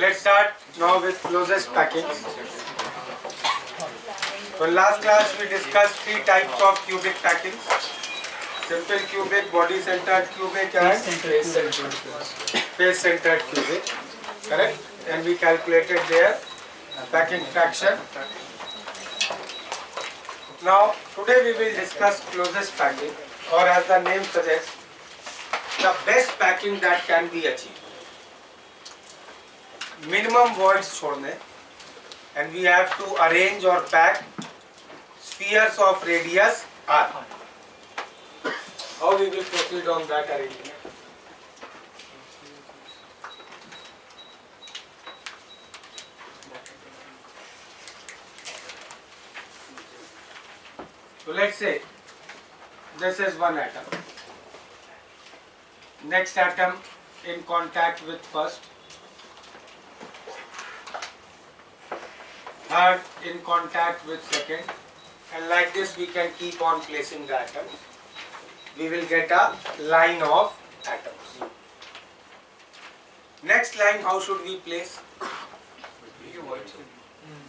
let's start now with closest packing. So in last class we discussed three types of cubic packing: simple cubic, body centered cubic and face centered cubic. Correct? And we calculated their packing fraction. Now today we will discuss closest packing, or as the name suggests, the best packing that can be achieved. Minimum voids छोड़ने, and we have to arrange or pack spheres of radius r. How we will proceed on that arrangement? So let's say this is one atom. Next atom in contact with first. Third in contact with second, and like this we can keep on placing the atoms. We will get a line of atoms. Next line, how should we place?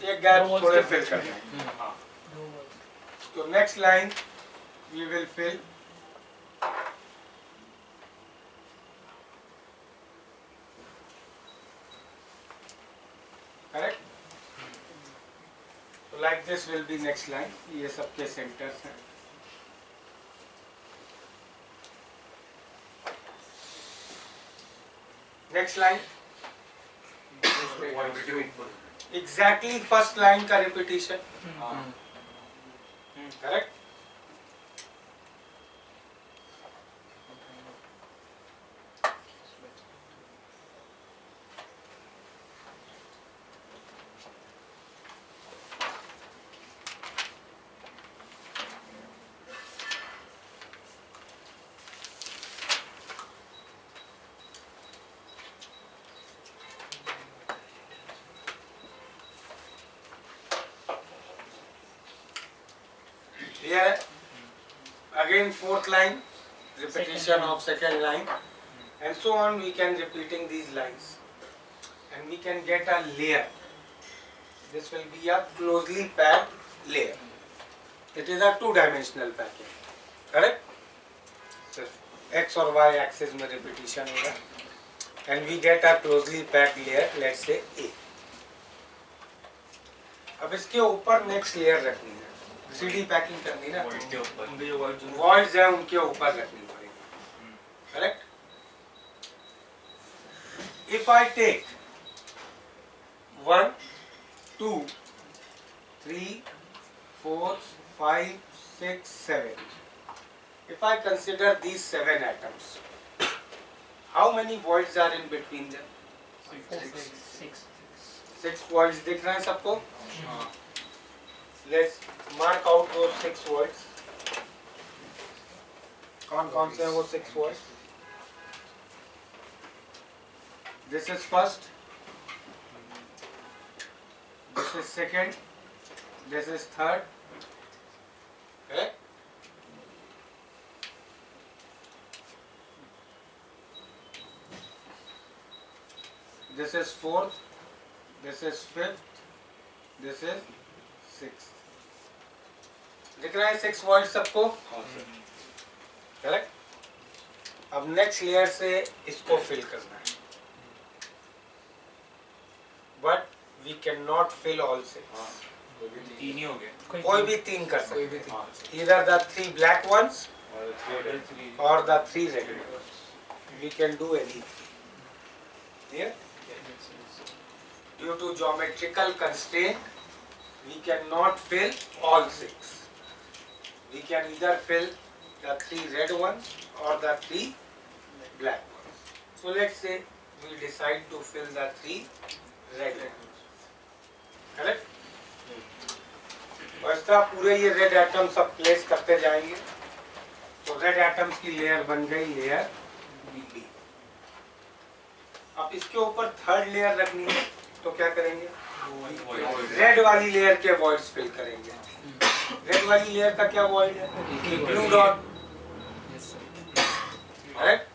एक gap थोड़े fill करना है. So next line we will fill. Correct? So like this will be next line. ये सबके centers हैं. Next line. Exactly first line का repetition. Correct? Here again fourth line, repetition of second line, and so on. We can repeating these lines, and we can get a layer. This will be a closely packed layer. It is a two-dimensional packing. Correct? So x or y axis में repetition होगा, and we get a closely packed layer. Let's say A. अब इसके ऊपर next layer रखनी है. 3D packing करनी ना, voids है उनके ऊपर रखनी पड़ेगी. Correct? If I take 1, 2, 3, 4, 5, 6, 7. If I consider these 7 atoms, how many voids are in between them? 6 voids दिख रहे हैं सबको? Let's mark out those 6 voids. कौन से हैं वो 6 voids? This is first. This is second. This is third. Correct? This is fourth. This is fifth. This is sixth. दिख रहा है 6 voids सबको? करेक्ट? अब नेक्स्ट लेयर से इसको फिल करना है. But we can not fill all 6. तीन ही हो गए. कोई भी 3 कर सकते हैं. Either the 3 black ones or the 3 red ones. We can do any 3. Here? Due to geometrical constraint, we cannot fill all 6. We can either fill the 3 red ones or the 3 black ones. So let's say we decide to fill the 3 red ones. Correct? और इस तरह पूरे ये red atoms सब place करते जाएंगे. तो red atoms की लेयर बन गई लेयर B. अब इसके ऊपर थर्ड लेयर रखनी है, तो क्या करेंगे? रेड वाली लेयर के वॉइड्स फिल करेंगे. रेड वाली लेयर का क्या वॉइड है? Blue dot. Correct?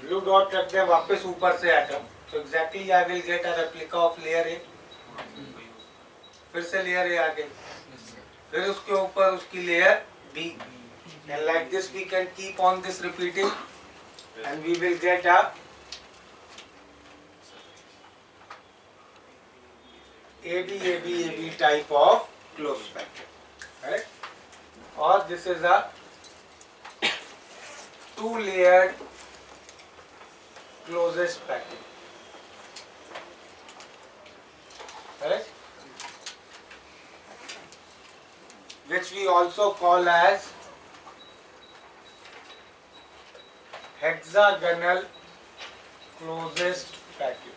Blue dot रखते हैं वापस ऊपर से atom. So exactly I will get a replica of layer A. फिर से लेयर A आ गई, फिर उसके ऊपर उसकी layer B, and like this we can keep on this repeating, and we will get a AB type of closed packet, correct? Or this is a two-layered closest packet, correct? Which we also call as hexagonal closest packet.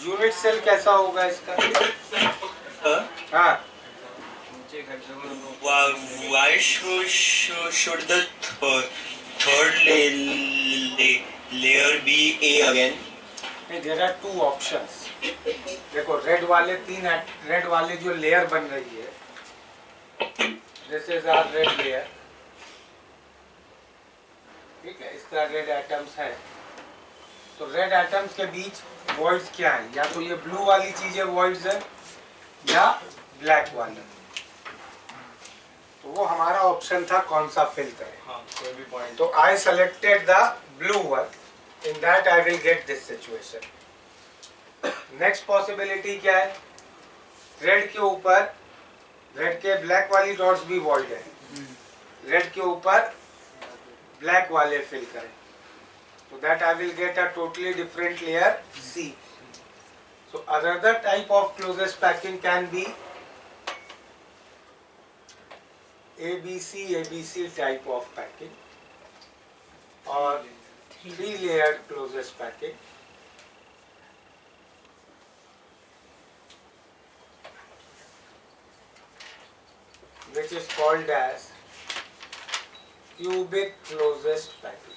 Unit cell कैसा होगा इसका? हाँ, why should the third layer be A again? there are two options. देखो red वाले जो layer बन रही है, this is our red layer, ठीक है, इस तरह रेड एटम्स है। तो रेड एटम्स के बीच वॉइड्स क्या है? या तो ये ब्लू वाली चीजें वॉइड्स है या ब्लैक वाली। तो वो हमारा ऑप्शन था कौन सा फिल करें। तो I selected the blue one, in that I will get this situation. Next possibility क्या है? रेड के ऊपर, रेड के ब्लैक वाली डॉट्स भी वॉइड है, रेड के ऊपर ब्लैक वाले फिल करें, so that I will get a totally different layer C. So another type of closest packing can be ABC type of packing or three-layered closest packing. Which is called as cubic closest packing.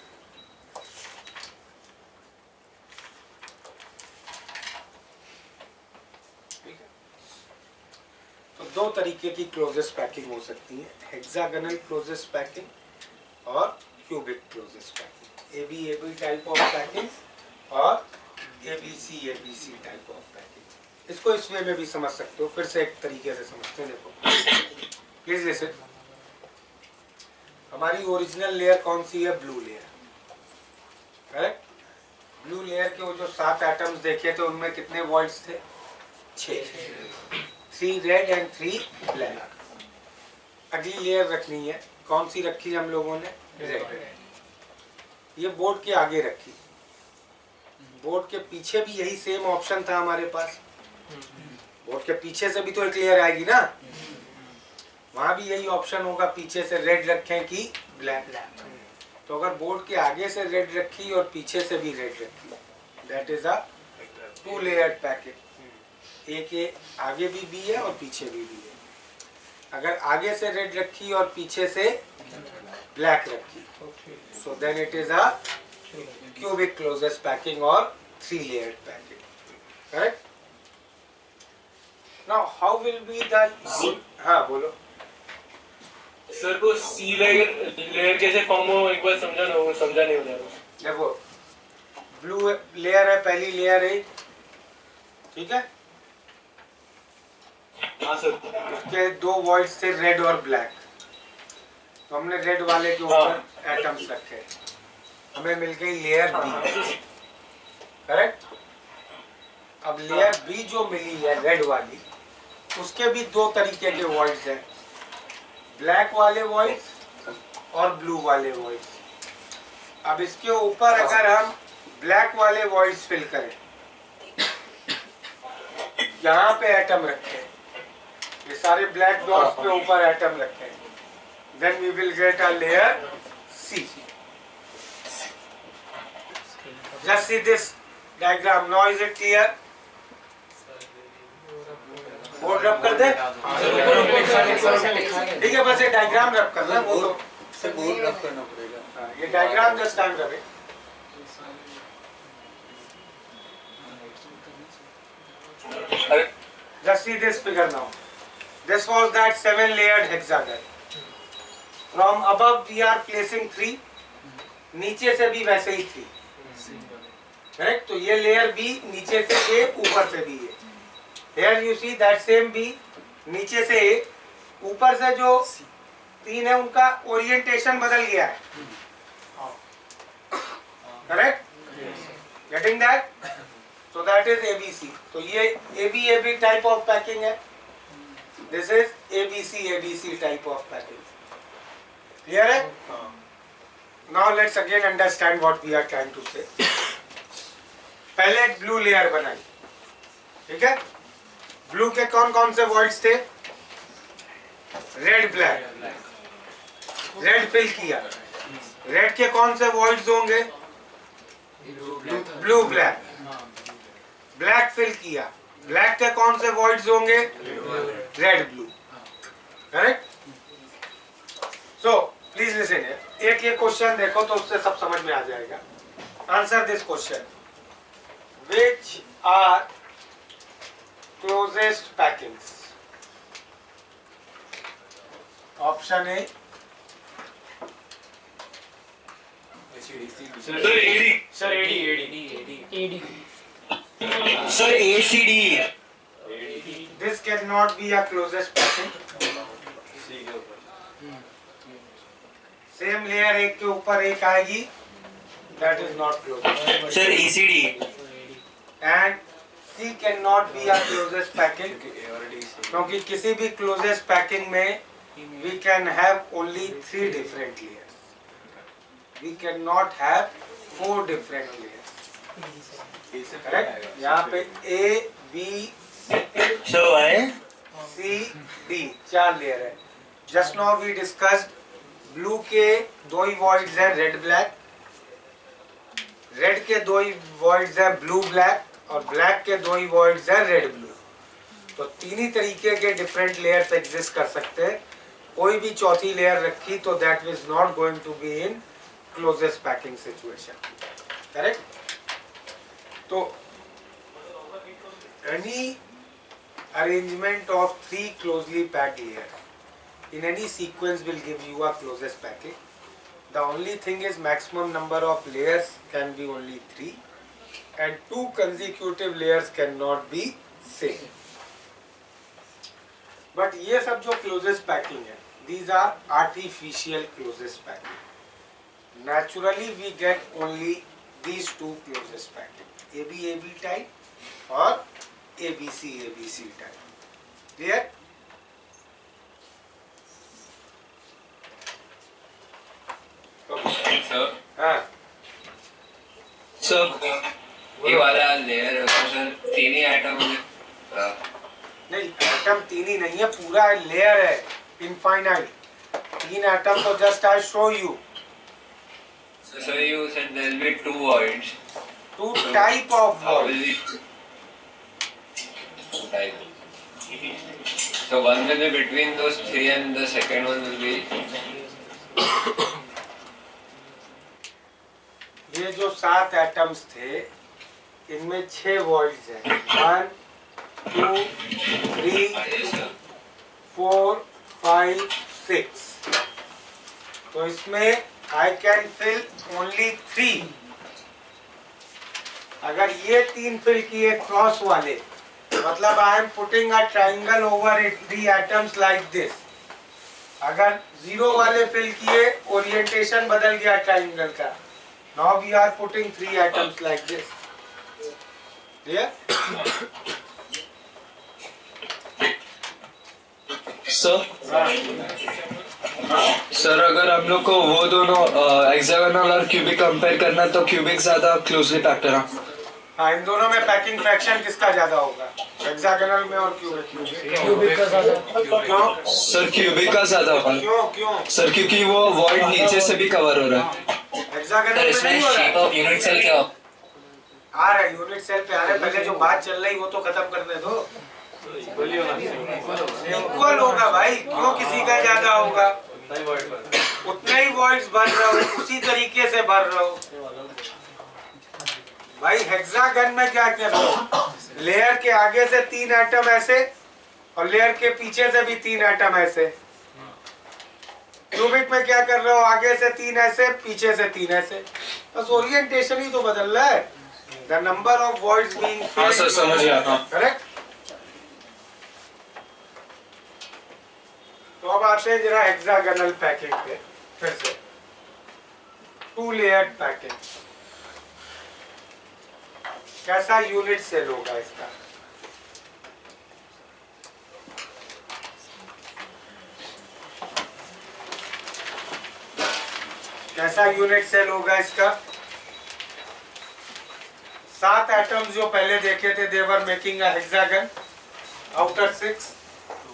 तो दो तरीके की closest packing हो सकती है, hexagonal closest packing और cubic closest packing, AB type of packing और ABC type of packing. इसको इस वे में भी समझ सकते हो, फिर से एक तरीके से समझते हैं। देखो प्लीज लिसन, हमारी ओरिजिनल लेयर कौन सी है? Blue layer, correct? Blue layer के वो जो 7 एटम्स देखे थे उनमें कितने वॉइड्स थे? 6, 3 रेड एंड 3 ब्लैक। अगली लेयर रखनी है, कौन सी रखी हम लोगों ने? रेड। ये बोर्ड के आगे रखी, बोर्ड के पीछे भी यही सेम ऑप्शन था हमारे पास। बोर्ड के पीछे से भी तो एक लेयर आएगी ना, वहां भी यही ऑप्शन होगा, पीछे से रेड रखें कि ब्लैक। तो अगर बोर्ड के आगे से रेड रखी और पीछे से भी रेड रखी, that is a 2-layered packet. एक आगे भी बी है और पीछे भी बी है। अगर आगे से रेड रखी और पीछे से ब्लैक रखी, so then it is a cubic closest packing और 3-layered packet, correct? Now how will be the, हाँ बोलो सर को सी लेयर कैसे फॉर्म हो, एक बार समझा ना, वो समझा नहीं मुझे। देखो ब्लू लेयर है, पहली लेयर है, ठीक है? हाँ सर। उसके 2 वॉइड्स थे, रेड और ब्लैक। तो हमने रेड वाले के ऊपर एटम्स रखे, हमें मिल गई लेयर बी, करेक्ट? अब लेयर बी जो मिली है रेड वाली, उसके भी 2 तरीके के वॉइड्स हैं, ब्लैक वाले वॉइड्स और ब्लू वाले वॉइड्स। अब इसके ऊपर अगर हम ब्लैक वाले वॉइड्स फिल करें, यहाँ पे एटम रखें, ये सारे ब्लैक डॉट्स पे ऊपर एटम रखें, then we will get a layer C. Just see this diagram. Now is it clear? Board रब कर दे, ठीक है? बस ये डायग्राम रब करना, वो तो बोर्ड रब करना पड़ेगा। ये डायग्राम जस्ट टाइम रबे। Just see this figure now. This was that 7-layered hexagon. From above we are placing 3, नीचे से भी वैसे ही 3, करेक्ट। तो ये लेयर बी नीचे से ए, ऊपर से भी A. Here you see that same B, नीचे से ए, ऊपर से जो 3 है उनका ओरिएंटेशन बदल गया है, correct, getting that. So that is ABC. तो ये एबी टाइप ऑफ पैकिंग है, this is ABC type of packing. Clear है? Now let's again understand what we are trying to say. पहले एक ब्लू लेयर बनाई, ठीक है। ब्लू के कौन कौन से वॉइड्स थे? Red, black. रेड फिल किया, रेड के कौन से वॉइड्स होंगे? Blue, black. ब्लैक फिल किया, ब्लैक के कौन से वॉइड्स होंगे? Red, blue, correct. So please listen, एक ये क्वेश्चन देखो तो उससे सब समझ में आ जाएगा। Answer this question, which are closest packings? Option A sir AD, sir AD sir ACD. This can not be a closest packing. Same layer एक के ऊपर एक आएगी, that is not closest. Sir ECD. And C can not be a closest packing, क्योंकि किसी भी closest packing में we can have only 3 different layers. We cannot have 4 different layers. Correct? यहाँ पे A, B, So why? C, D 4 layer है। Just now we discussed blue के 2 ही voids हैं, red black. Red के 2 ही voids हैं, blue black, और black के 2 ही voids हैं, रेड ब्लू। तो 3 ही तरीके के डिफरेंट लेयर्स एग्जिस्ट कर सकते हैं। कोई भी चौथी लेयर रखी तो that is not going to be in closest packing situation, correct. तो any arrangement of 3 closely packed layer in any sequence will give you a closest packing. The only thing is maximum number of layers can be only 3 and 2 consecutive layers cannot be same. But ये सब जो closest packing है, these are artificial closest packing. Naturally we get only these 2 closest packing, AB type और ABC type. Clear? Sir हाँ, sir ये वाला layer है sir 3 ही item नहीं एटम 3 ही नहीं है, पूरा लेयर है इनफाइनाइट। 3 एटम तो just I show you. So you said there will be 2 voids. 2 type of How will voids. it type? So one will be between those 3 and the second one will be ये जो 7 atoms थे इनमें 6 voids हैं, 1 2 3 4 5 6। तो इसमें I can fill only 3। अगर ये 3 fill किए क्रॉस वाले, मतलब I am putting a triangle over 3 atoms like this. अगर 0 वाले फिल किए, ओरिएंटेशन बदल गया ट्राइंगल का। Now we are putting 3 atoms like this. Clear? Sir अगर हम लोग को वो दोनों हेक्सागोनल और क्यूबिक कंपेयर करना तो क्यूबिक ज्यादा क्लोजली पैक्ड है ना? हाँ, इन दोनों में पैकिंग फ्रैक्शन किसका ज्यादा होगा, हेक्सागोनल में और क्यूबिक का ज्यादा? क्यों सर क्यूबिक का ज्यादा होगा। क्यों क्यों? सर क्योंकि वो वॉइड नीचे से भी कवर हो रहा है। हेक्सागोनल में नहीं हो रहा शेप ऑफ यूनिट सेल क्या हो? आ रहा है, यूनिट सेल पे आ रहा है। पहले जो बात चल रही वो तो खत्म करने दो। इक्वल होगा भाई, क्यों किसी का ज्यादा होगा? उतने ही वॉइड्स भर रहे हो, उसी तरीके से भर रहे हो भाई। हेक्सागन में क्या कर रहे हो, लेयर के आगे से 3 एटम ऐसे और लेयर के पीछे से भी 3 एटम ऐसे। क्यूबिक में क्या कर रहे हो, आगे से 3 ऐसे, पीछे से 3 ऐसे, बस ओरिएंटेशन ही तो बदल रहा है। The number of voids being हाँ सर समझ गया। हाँ करेक्ट। तो अब आते हैं जरा हेक्सागोनल पैकिंग पे फिर से। 2 लेयर पैकिंग, कैसा यूनिट सेल होगा इसका? कैसा यूनिट सेल होगा इसका? 7 एटम्स जो पहले देखे थे, they were making a hexagon, outer 6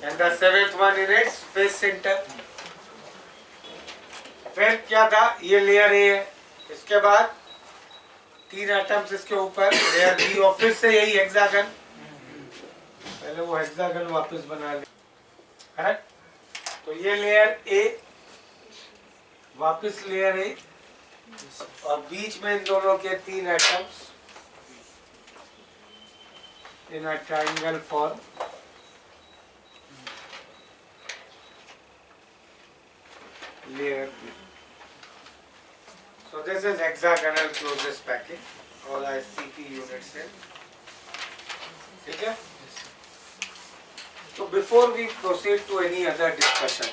and the 7th one in its face centre. फिर क्या था, ये लेयर ए है, इसके बाद 3 एटम्स इसके ऊपर, लेयर बी, और फिर से यही हेक्सागन। पहले वो हेक्सागन वापस बना ले, करेक्ट। तो ये लेयर ए, वापस लेयर ए, और बीच में इन दोनों के 3 atoms in a triangle form. Layer B. So this is hexagonal closest packing or ICP unit cell. ठीक है? So before we proceed to any other discussion,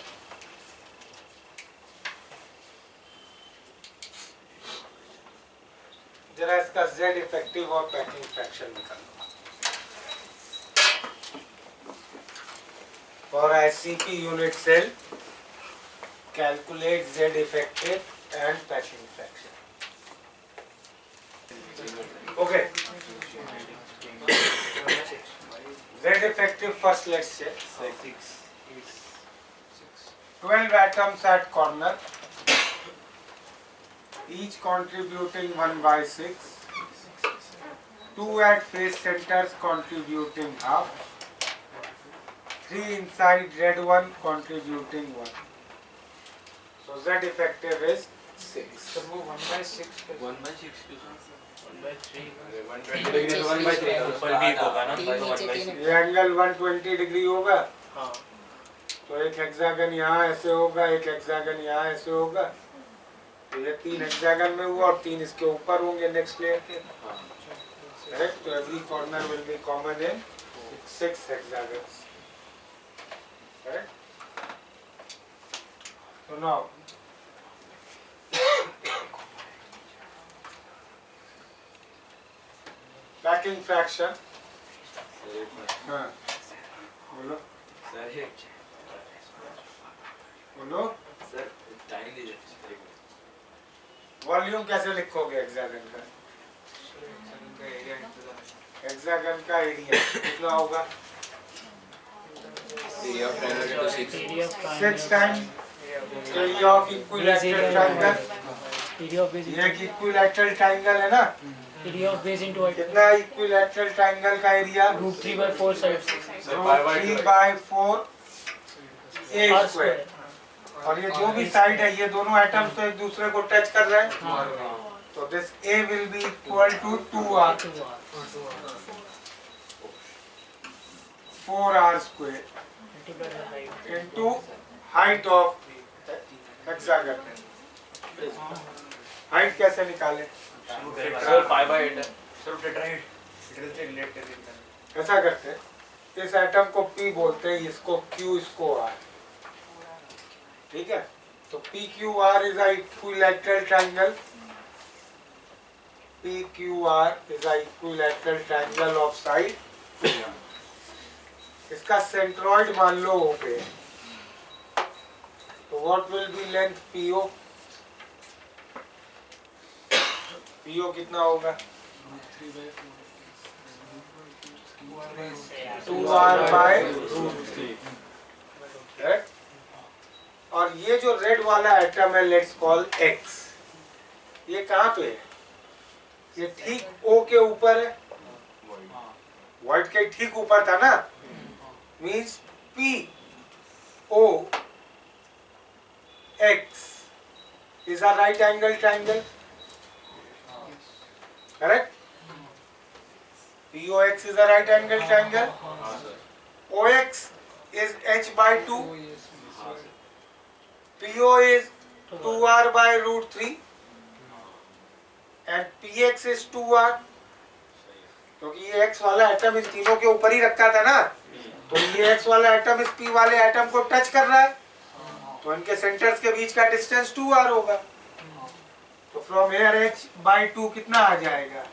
जरा इसका Z effective और packing fraction निकालो। For ICP unit cell, calculate Z effective and packing fraction. Okay. Z effective first, let's say 12 atoms at corner, each contributing 1/6. 2 at face centers contributing half. 3 inside red one contributing 1. So Z effective is 6. Sir वो 1/6 पे 1/6 1/3 ऊपर भी होगा ना, ये angle 120 degree होगा। हाँ तो एक हेक्सागन यहाँ ऐसे होगा, एक हेक्सागन यहाँ ऐसे होगा। तो ये 3 हेक्सागन में हुआ और 3 इसके ऊपर होंगे नेक्स्ट लेयर के। करेक्ट। तो every corner will be common in 6 hexagons. Correct. So now, packing fraction. हाँ, बोलो बोलो। सर टाइम लीजिए। वॉल्यूम कैसे लिखोगे हेक्सागन का? हेक्सागन का एरिया कितना होगा? Area of triangle 6 times area of equilateral triangle. ये एक इक्विलैटरल ट्रायंगल है ना? एरिया ऑफ बेस इनटू कितना इक्विलैटरल ट्रायंगल का एरिया? √3/4 sides √3/4 a square. और ये जो भी साइड है, ये दोनों एटम्स तो एक दूसरे को टच कर रहे हैं। तो this a will be equal to 2r 4r square into height of hexagon. Height कैसे निकालें? सर 5/8 है सर, टेट्राहेड ऐसा करते हैं, इस एटम को P बोलते हैं, इसको Q, इसको R। ठीक है। तो PQR is a equilateral triangle. PQR is a equilateral triangle of side. इसका सेंट्रॉइड मान लो O पे। तो what will be length PO? PO कितना होगा? 2r/√3। और ये जो रेड वाला एटम है, लेट्स कॉल X, ये कहाँ पे है? ये ठीक O के ऊपर है, व्हाइट के ठीक ऊपर था ना। Means PO X is a right angle triangle. Correct? POX is a right angle triangle. OX is h/2. PO is 2R by root 3 and PX is 2R, क्योंकि ये X वाला एटम इन तीनों के ऊपर ही रखा था ना, तो ये X वाला एटम इस P वाले एटम को टच कर रहा है, तो इनके सेंटर्स के बीच का डिस्टेंस 2R होगा। तो फ्रॉम हेयर H by 2 कितना आ जाएगा,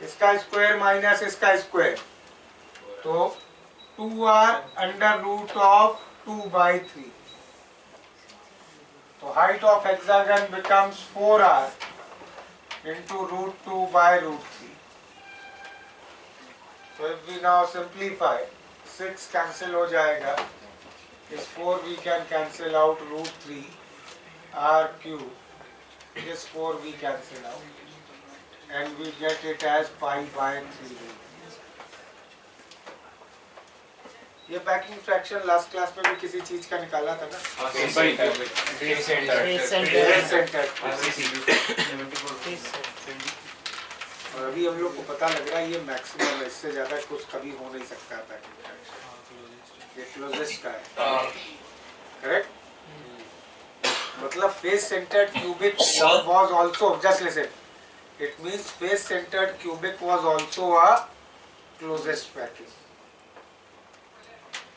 इसका स्क्वायर माइनस इसका स्क्वायर, तो 2R under root of 2 by 3। तो height of hexagon becomes 4R into root 2 by root 3। So if we now simplify, 6 cancel हो जाएगा, इस 4 we can cancel out root 3 R cube, this 4 we cancel out and we get it as pi by 3। ये packing fraction last class में भी किसी चीज का निकाला था ना, Face center. और अभी हम लोग को पता लग रहा है ये मैक्सिमम है, इससे ज्यादा कुछ कभी हो नहीं सकता पैकिंग फ्रैक्शन, ये क्लोजेस्ट का है, करेक्ट। मतलब face centred cubic was also, just listen, it means face centred cubic was also a closest packing.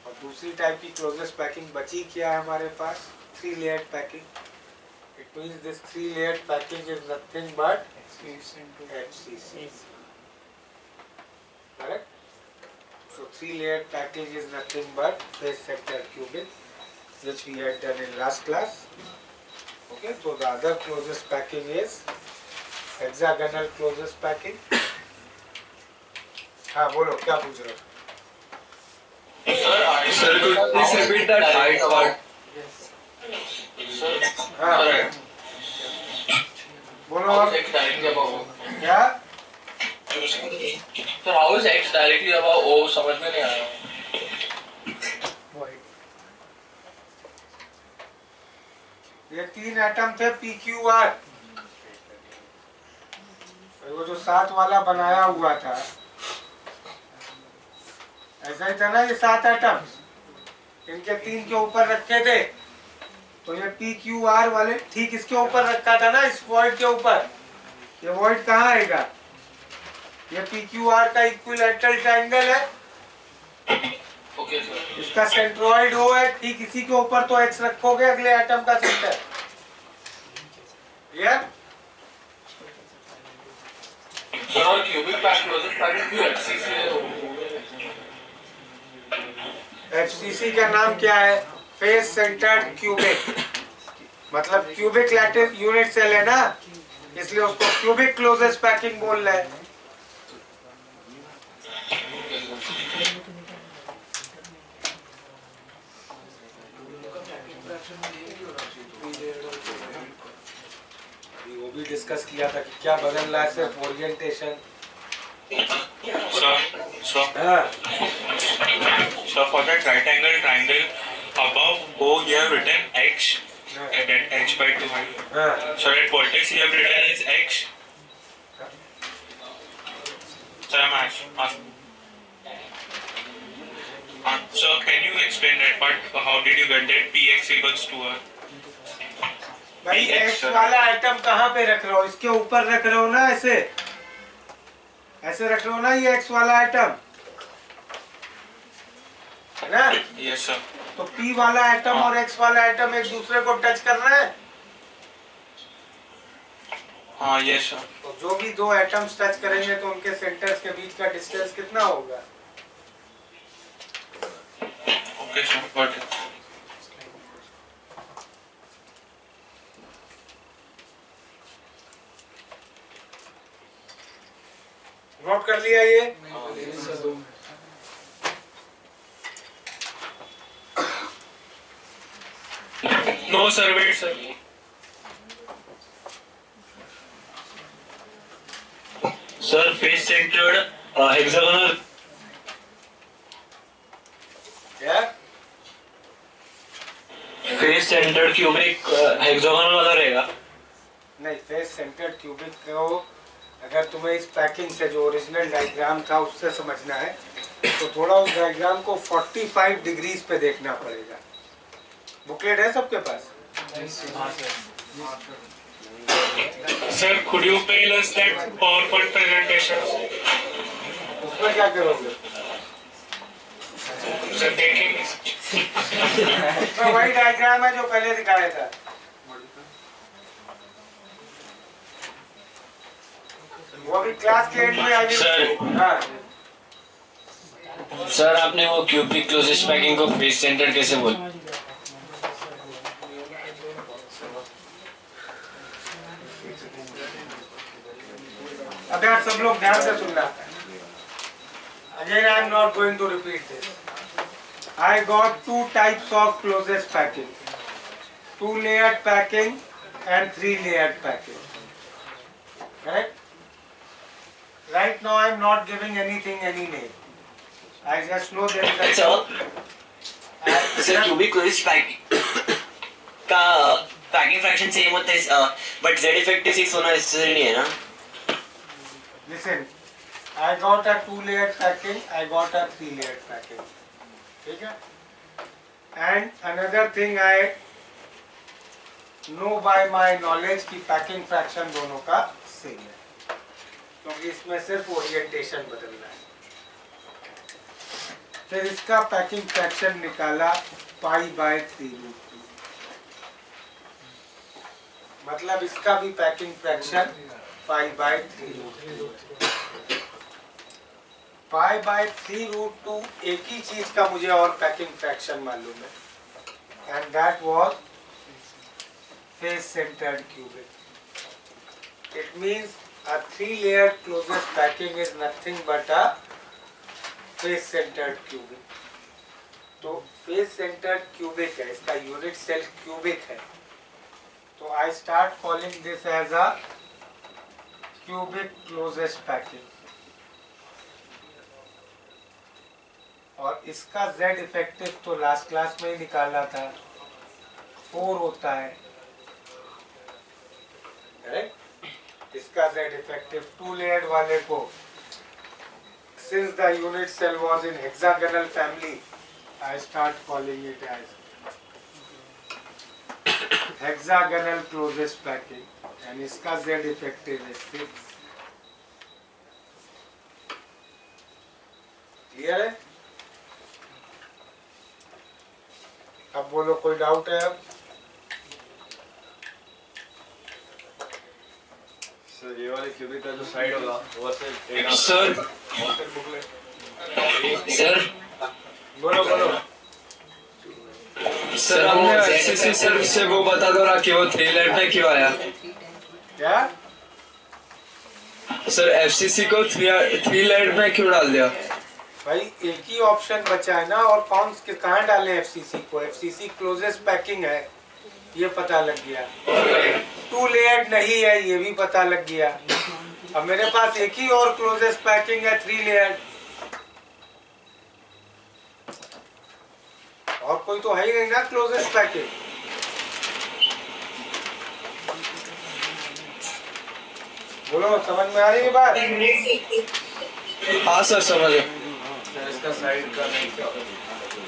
और दूसरी टाइप की क्लोजेस्ट पैकिंग बची क्या है हमारे पास, 3 layered packing. It means this 3 layered packing is nothing but HCC, correct? So 3 layered package is nothing but face centered cubic, which we had done in last class. Okay, so the other closest packing is hexagonal closest packing. हाँ बोलो क्या पूछ रहे हो? Sir, could you please repeat that height part? हाँ बोलो How is X directly above O? क्या? Sir, how is X directly above O? समझ में नहीं आया। ये 3 एटम थे PQR, वो जो 7 वाला बनाया हुआ था, ऐसा ही था ना, ये 7 एटम इनके 3 के ऊपर रखे थे, तो ये PQR वाले ठीक इसके ऊपर रखा था ना, इस वॉइड के ऊपर। ये वॉइड कहाँ आएगा, ये PQR का इक्विलैटरल ट्रायंगल है, Okay, sir. इसका सेंट्रोइड O है, ठीक इसी के ऊपर तो X रखोगे अगले एटम का सेंटर। क्लियर? Sir, और cubic closest packing भी HCC है तो। FCC का नाम क्या है, फेस सेंटर्ड क्यूबिक, मतलब क्यूबिक लैटिस यूनिट सेल है ना, इसलिए उसको क्यूबिक क्लोजेस्ट पैकिंग बोल रहे हैं। वो भी डिस्कस किया था कि क्या बदल रहा है, सिर्फ orientation. So for that right angle triangle above O you have written X and then H by 2. So that vertex you have written is X. So I'm asking. So can you explain that part? How did you get that Px equals to R? भाई X वाला item कहाँ पे रख रहे हो, इसके ऊपर रख रहे हो ना, ऐसे ऐसे रख रहे हो ना, ये X वाला आइटम है ना। Yes sir. तो P वाला आइटम और X वाला आइटम एक दूसरे को टच कर रहे हैं। हाँ yes sir. तो जो भी 2 एटम्स टच करेंगे तो उनके सेंटर्स के बीच का डिस्टेंस कितना होगा। Okay sir. Got it. Note कर लिया ये। No sir, wait sir. Sir, face centered hexagonal. क्या? Face centered cubic hexagonal वाला रहेगा। नहीं, फेस सेंटर्ड क्यूबिक को अगर तुम्हें इस पैकिंग से जो ओरिजिनल डायग्राम था उससे समझना है तो थोड़ा उस डायग्राम को 45 डिग्रीज पे देखना पड़ेगा। बुकलेट है सबके पास? Sir, could you mail us that PowerPoint presentation? उसमें क्या करोगे? Sir, देखेंगे. तो वही डायग्राम है जो पहले दिखाया था. वो अभी क्लास के एंड में आगे. सर. हाँ. सर आपने वो क्यूबिक क्लोजेस्ट पैकिंग को फेस सेंटर कैसे बोला? अब यार सब लोग ध्यान से सुनना. Again, I am not going to repeat this. I got two types of closest packing. 2-layered packing and 3-layered packing. Correct? Right now I am not giving anything any name. I just know there is a. Sir cubic closest packing का packing fraction same होता है but Z effective 6 होना necessary नहीं है ना. Listen, I got a 2-layered packing, I got a 3-layered packing. ठीक है? And another thing I know by my knowledge कि packing fraction दोनों का same है, क्योंकि इसमें सिर्फ ओरिएंटेशन बदलना है. फिर इसका पैकिंग फ्रैक्शन निकाला π/3√2. मतलब इसका भी पैकिंग फ्रैक्शन π/3√2. π/3√2 एक ही चीज का मुझे और पैकिंग फ्रैक्शन मालूम है, and that was face centred cubic. It means a 3-layered closest packing is nothing but a face centered cubic. तो face centered cubic है, इसका यूनिट सेल क्यूबिक है, तो I start calling this as a cubic closest packing. और इसका Z effective तो last class में ही निकाला था, 4 होता है. करेक्ट? इसका Z इफेक्टिव 2-layered वाले को, since the unit cell was in hexagonal family, I start calling it as hexagonal closest packing, and इसका Z इफेक्टिव है 6. क्लियर है? अब बोलो कोई डाउट है? अब सर ये वाले क्यूबिक का जो साइड होगा वो सिर्फ सर सर बोलो बोलो. सर हमने एफसीसी सर से वो बता दो ना कि वो 3-layered में क्यों आया. क्या? सर एफसीसी को 3-layered में क्यों डाल दिया? भाई एक ही ऑप्शन बचा है ना, और कौन कहाँ डालें एफसीसी को? एफसीसी क्लोजेस्ट पैकिंग है, ये पता लग गया. 2-layered नहीं है, ये भी पता लग गया. अब मेरे पास एक ही और क्लोजेस्ट पैकिंग है 3-layered. और कोई तो है ही नहीं ना क्लोजेस्ट पैकिंग. बोलो समझ में आ रही है बात? हाँ सर समझ गए. इसका साइड का नहीं क्या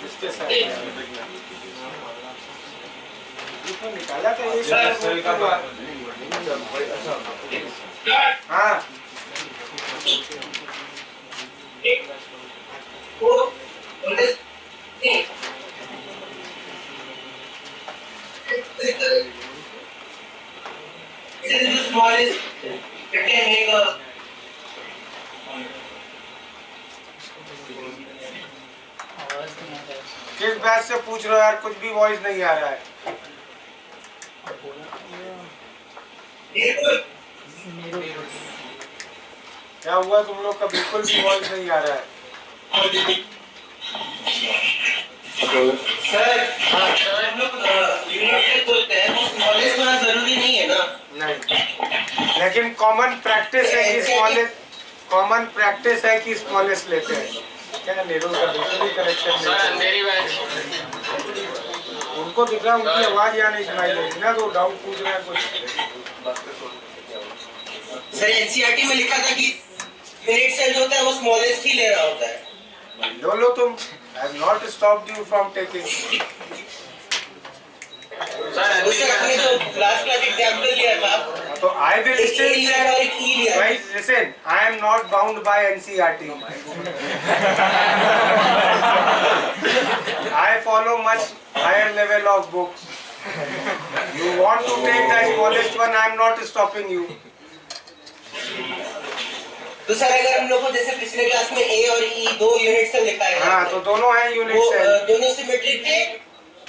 इसके साइड निकाला था ये. सेल का हाँ किस बैच से पूछ रहे हो यार? कुछ भी वॉइस नहीं आ रहा है. क्या हुआ तुम लोग का? बिल्कुल भी वॉइस नहीं आ रहा है. जरूरी नहीं है ना. नहीं, लेकिन कॉमन प्रैक्टिस है कि स्मॉलेस्ट लेते हैं. क्या नेहरू का बिल्कुल भी करेक्शन नहीं. उनको दिख रहा उनकी आवाज यहाँ नहीं सुनाई दे रही ना, तो डाउट पूछ रहे हैं कुछ. सर एनसीईआरटी में लिखा था कि यूनिट सेल जो होता है वो स्मॉलेस्ट ही ले रहा होता है. लो तुम. I have not stopped you from taking. उससे आपने जो लास्ट क्लास एग्जांपल लिया था तो आई विल एक स्टिल A लिया और एक E लिया। भाई listen, I am not bound by NCERT. I follow much higher level of books. You want to take the smallest one, I am not stopping you. तो sir अगर हम लोग को जैसे पिछले क्लास में A और E 2 यूनिट से लिखा है, हाँ तो दोनों हैं यूनिट वो सेल, दोनों सिमेट्रिक थे,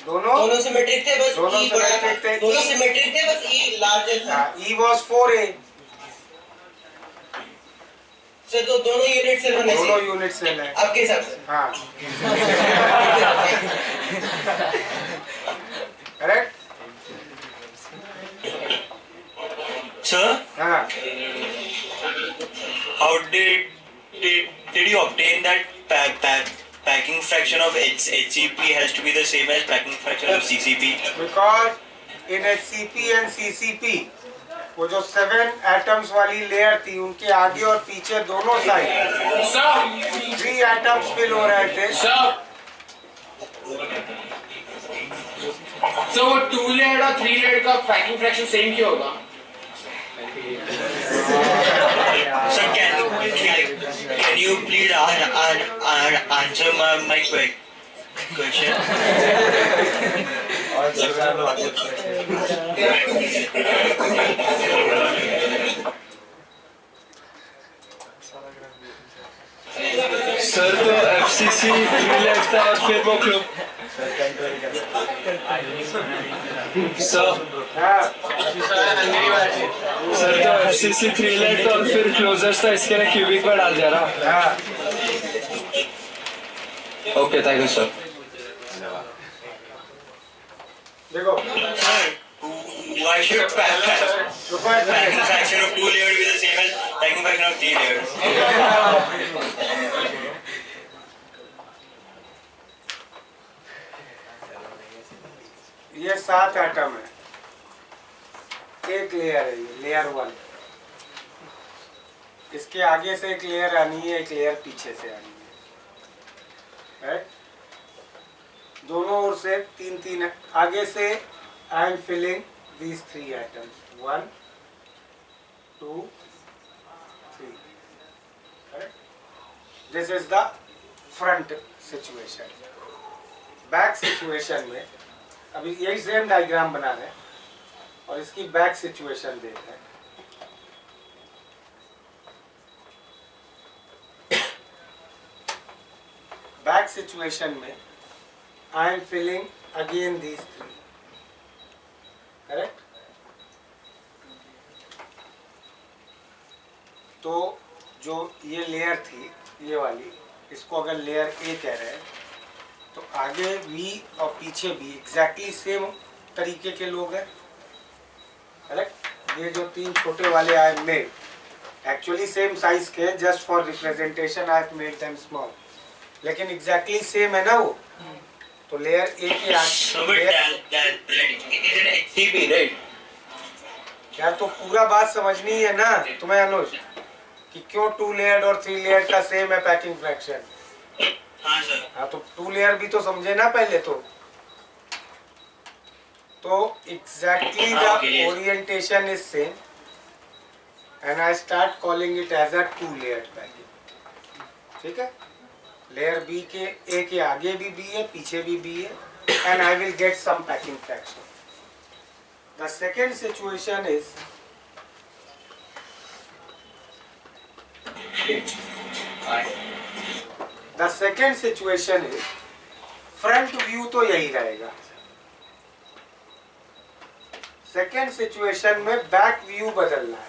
दोनों सिमेट्रिक थे, बस दोनों E बड़ा था, symmetric थे। दोनों सिमेट्रिक थे, बस E लार्जर था। E was 4A, सर तो दोनों यूनिट सेल होने दोनों चाहिए यूनिट सेल है. आपके हिसाब से। हाँ करेक्ट. Sir, हाँ how did you obtain that packing fraction of HCP has to be the same as packing fraction of CCP? because in HCP and CCP वो जो 7 एटम्स वाली लेयर थी उनके आगे और पीछे दोनों साइड 3 एटम्स फिल हो रहे थे. So वो 2 लेयर और 3 लेयर का पैकिंग फ्रैक्शन सेम क्यों होगा? Sir, can you please answer my question? Sir तो FCC 3 लेयर था और फिर वो सर तो FCC 3 लेयर था और फिर क्लोजर्स था, इसके लिए क्यूबिक में डाल दिया ना. Okay thank you sir. देखो Why should packing fraction of 2 layers be the same as packing fraction of 3 layers? ये 7 एटम है, एक लेयर है, ये लेयर 1. इसके आगे से एक लेयर आनी है, एक लेयर पीछे से आनी है. दोनों ओर से 3 आगे से. I am filling these 3 atoms, 1 2 3. This is the front situation. Back situation में अभी यही सेम डायग्राम बना रहे हैं और इसकी बैक सिचुएशन देख रहे हैं. बैक सिचुएशन में I am filling again these 3. Correct. तो जो ये लेयर थी ये वाली, इसको अगर लेयर A कह रहे हैं तो आगे भी और पीछे भी एग्जैक्टली सेम तरीके के लोग हैं. करेक्ट. ये जो 3 छोटे वाले I made actually same size के, just for representation I have made them small, लेकिन एग्जैक्टली सेम है ना वो. तो लेयर A के आगे यार तो पूरा बात समझनी है ना तुम्हें अनुज, कि क्यों 2 लेयर और 3 लेयर का सेम है पैकिंग फ्रैक्शन. हाँ सर. हाँ तो 2 लेयर भी तो समझे ना पहले. तो exactly the orientation is same and I start calling it as a 2 layer packing. ठीक है. लेयर B के A के आगे भी B है, पीछे भी B है, and I will get some packing fraction. The second situation is front view तो यही रहेगा. सेकेंड सिचुएशन में बैक व्यू बदलना है.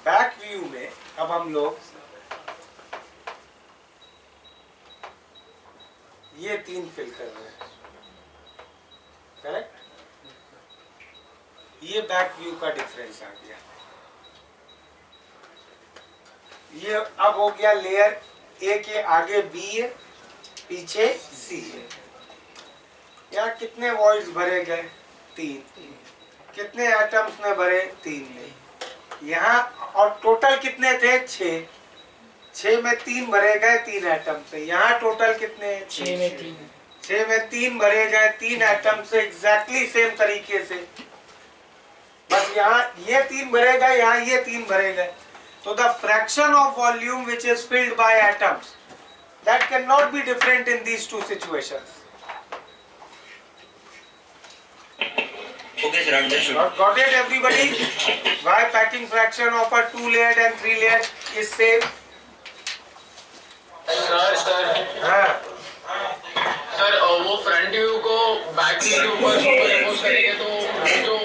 बैक व्यू में अब हम लोग ये 3 फिल कर रहे हैं. करेक्ट. ये बैक व्यू का डिफरेंस आ गया. ये अब हो गया लेयर A के आगे B है, पीछे C है. यहाँ कितने वॉइड्स भरे गए? 3. कितने एटम्स ने भरे? 3 ने. यहाँ और टोटल कितने थे? 6. 6 में 3 भरे गए 3 एटम से। यहाँ टोटल कितने हैं? 6 में 3। 6 में 3 भरे गए 3 एटम से एग्जैक्टली सेम तरीके से, बस यहाँ ये 3 भरे गए, यहाँ ये 3 भरे गए। तो the fraction of volume which is filled by atoms that can not be different in these two situations. Okay, sir, understood. Got it, everybody? Why packing fraction of a 2-layered and 3-layered is same? हाँ, sir वो front view को back view के ऊपर superimpose करेंगे तो जो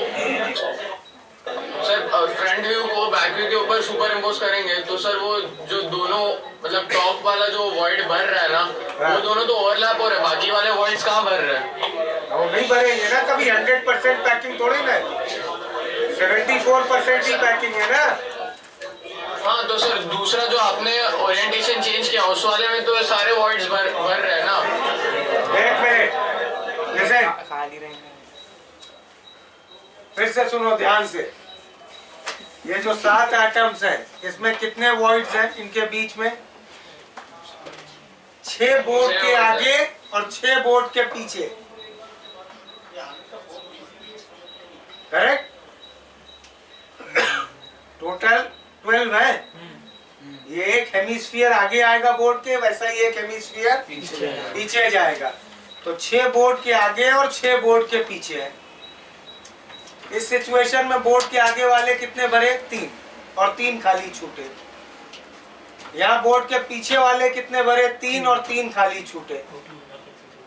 sir front view को back view के ऊपर सुपरइम्पोज करेंगे तो सर वो जो दोनों मतलब टॉप वाला जो वॉइड भर रहा है ना, वो दोनों तो ओवरलैप हो रहे हैं, बाकी वाले वॉइड्स कहाँ भर रहे हैं? वो नहीं भरेंगे ना कभी। 100% पैकिंग थोड़ी ना, 74% ही पैकिंग है ना। हाँ तो सर दूसरा जो आपने ओरिएंटेशन चेंज किया उस वाले में तो सारे वॉइड्स भर रहे हैं ना। एक मिनट, लिसन, फिर से सुनो ध्यान से। ये जो 7 एटम्स हैं इसमें कितने वॉइड्स हैं? इनके बीच में 6 बोर्ड के आगे और 6 बोर्ड के पीछे, करेक्ट? टोटल 12 है। ये एक हेमिस्फीयर आगे आएगा बोर्ड के, वैसा ही एक हेमिस्फीयर पीछे जाएगा। तो 6 बोर्ड के आगे और 6 बोर्ड के पीछे है। इस सिचुएशन में बोर्ड के आगे वाले कितने भरे? 3 और 3 खाली छूटे। यहाँ बोर्ड के पीछे वाले कितने भरे? 3 और 3 खाली छूटे।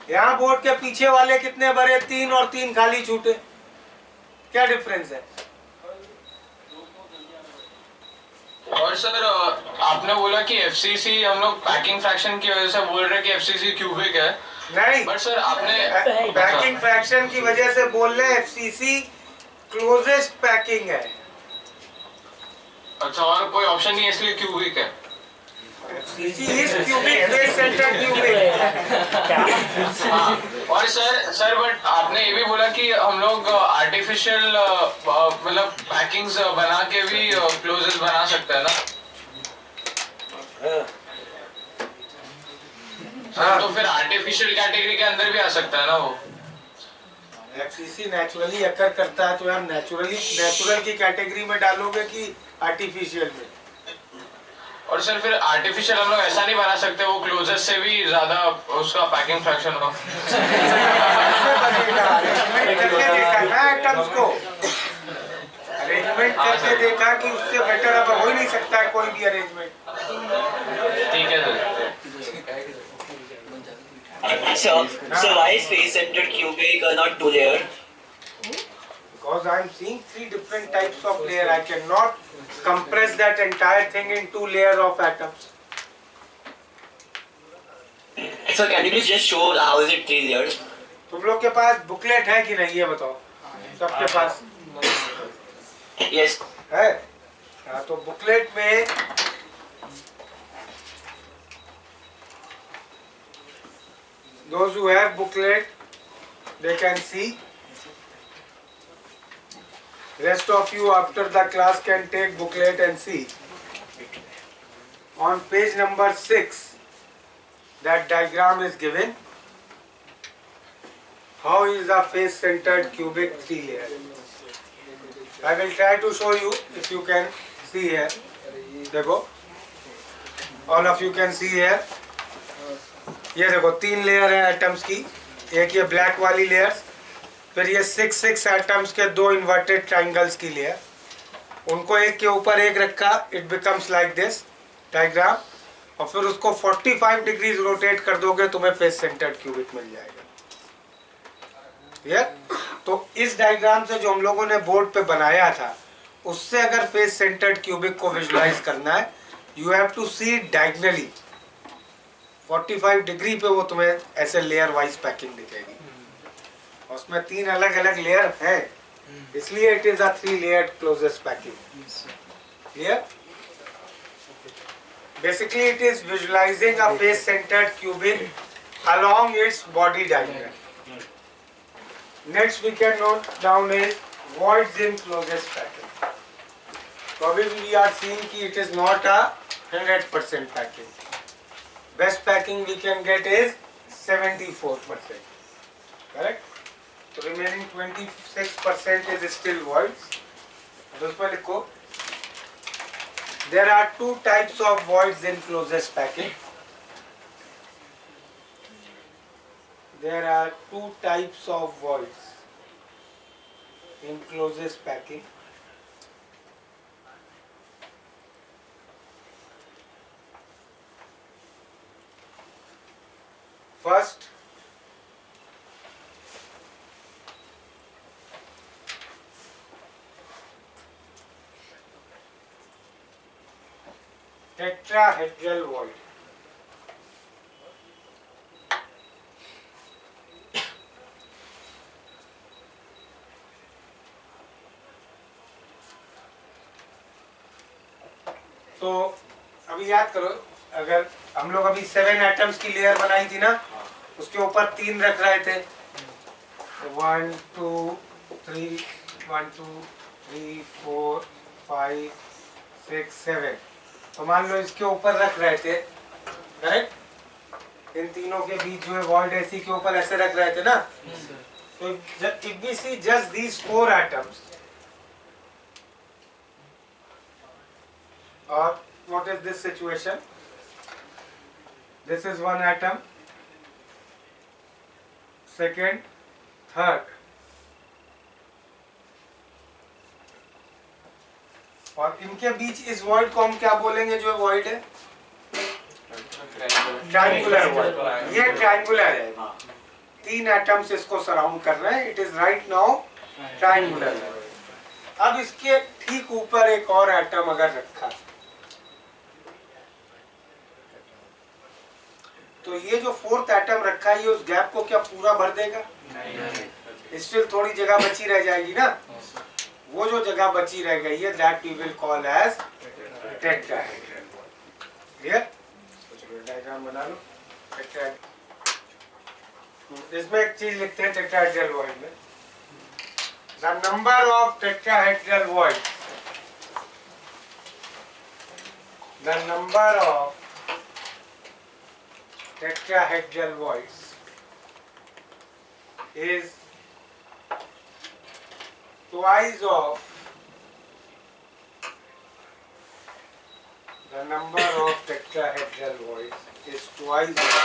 यहाँ बोर्ड के पीछे वाले कितने भरे? 3 और 3 खाली छूटे। क्या डिफरेंस है? और सर आपने बोला कि एफसीसी हम लोग पैकिंग फ्रैक्शन की वजह से बोल रहे हैं कि एफसीसी क्यूबिक है। नहीं, बट सर आपने पैकिंग फ्रैक्शन की वजह से बोल रहे हैं एफसीसी क्लोजेस्ट पैकिंग है। अच्छा, और कोई ऑप्शन नहीं है इसलिए क्यूबिक है। FCC is cubic, face centered cubic। और सर बट आपने ये भी बोला कि हम लोग आर्टिफिशियल मतलब पैकिंग्स बना के भी क्लोजेस बना सकते हैं ना। सर तो फिर आर्टिफिशियल कैटेगरी के अंदर भी आ सकता है ना वो। FCC नेचुरली अकर करता है तो यार नेचुरल की कैटेगरी में डालोगे कि आर्टिफिशियल में? और सर फिर आर्टिफिशियल हम लोग ऐसा नहीं बना सकते वो क्लोजेस से भी ज्यादा उसका पैकिंग फ्रैक्शन हो। अरेंजमेंट करके देखा ना एटम्स को, अरेंजमेंट करके देखा कि उससे बेटर अब हो ही नहीं सकता है कोई भी अरेंजमेंट। ठीक है sir. So why is face-centered cubic not 2-layered? Because I am seeing 3 different types of layer. I cannot compress that entire thing in 2 layers of atoms. So can you please just show how is it 3-layered? तुम लोग के पास booklet है कि नहीं ये बताओ? सबके पास Yes. है? हाँ, तो बुकलेट में those who have booklet they can see. Rest of you after the class can take booklet and see. On page number 6 that diagram is given. How is a face centered cubic 3-layer? I will try to show you if you can see here. देखो, all of you can see here. ये देखो 3 layer है atoms की, एक ये black वाली layer, फिर ये 6 एटम्स के 2 इन्वर्टेड ट्राइंगल्स की लेयर, उनको एक के ऊपर एक रखा, it becomes like this diagram, और फिर उसको 45 डिग्रीज रोटेट कर दोगे तुम्हें फेस सेंटर्ड क्यूबिक मिल जाएगा। तो इस डायग्राम से जो हम लोगों ने बोर्ड पे बनाया था उससे अगर फेस सेंटर्ड क्यूबिक को विजुलाइज करना है, you have to see diagonally 45 degree पे वो तुम्हें ऐसे लेयर वाइज पैकिंग दिखेगी। उसमें 3 अलग अलग लेयर है, इसलिए it is a 3-layered closest packing. Clear? Basically it is visualizing a face centered cubic along its body diagram. Next we can note down is voids in closest packing. Probably we are seeing कि it is not a 100% packing. Best packing we can get is 74%. Correct? So remaining 26% is still voids. तो उसमें लिखो there are two types of voids in closest packing. There are two types of voids in closest packing. First, tetrahedral void. तो अभी याद करो, अगर हम लोग अभी 7 एटम्स की लेयर बनाई थी ना, उसके ऊपर 3 रख रहे थे, 1 2 3 1 2 3 4 5 6 7, तो मान लो इसके ऊपर रख रहे थे, करेक्ट? इन तीनों के बीच जो है वॉइड एसी के ऊपर ऐसे रख रहे थे ना, तो if we see just these 4 atoms, or what is this situation? This is one atom, second, third, और इनके बीच इस void को हम क्या बोलेंगे जो void है? Triangular void. ये ट्रायंगुलर है, 3 एटम्स इसको सराउंड कर रहे हैं. It is right now triangular. अब इसके ठीक ऊपर एक और एटम अगर रखा, तो ये जो 4th एटम रखा है, ये उस गैप को क्या पूरा भर देगा? नहीं. स्टिल थोड़ी जगह बची रह जाएगी ना. वो जो जगह बची रह गई है, that we will call as tetrahedral. Clear? चलो डायग्राम बना लो. इसमें एक चीज लिखते हैं टेट्राहेड्रल वॉइड में, the number of tetrahedral void, the number of tetrahedral voids is twice of the number of tetrahedral voids is twice of